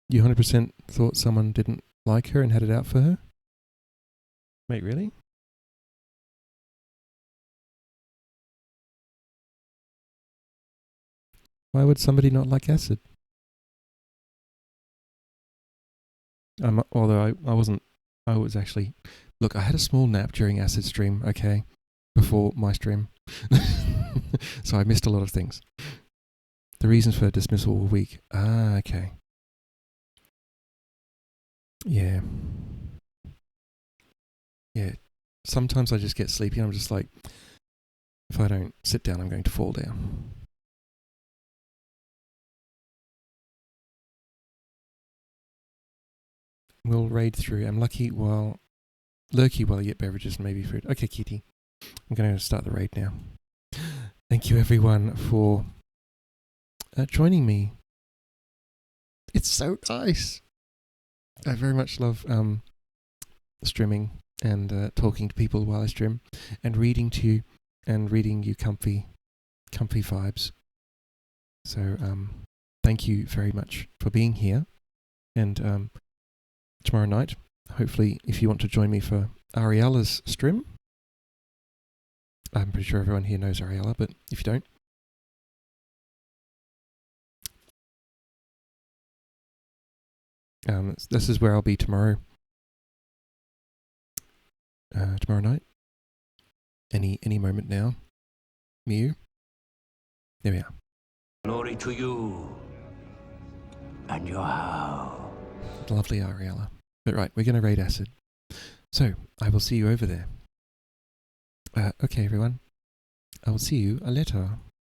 S1: You 100% thought someone didn't like her and had it out for her? Wait, really? Why would somebody not like Acid? Although I wasn't, I was actually, look, I had a small nap during Acid stream, okay, before my stream. So I missed a lot of things. The reasons for dismissal were weak. Ah, okay. Yeah. Yeah. Sometimes I just get sleepy and I'm just like, if I don't sit down, I'm going to fall down. We'll raid through. I'm lurky while you get beverages and maybe food. Okay, Kitty. I'm going to start the raid now. Thank you everyone for joining me. It's so nice. I very much love streaming and talking to people while I stream and reading to you and reading you comfy vibes. So thank you very much for being here. And tomorrow night, hopefully, if you want to join me for Ariela's stream, I'm pretty sure everyone here knows Ariela, but if you don't, this is where I'll be tomorrow. Tomorrow night. Any moment now. Mew. There we are.
S2: Glory to you and your house.
S1: Lovely Ariela. But right, we're going to raid acid. So, I will see you over there. Okay, everyone. I will see you later.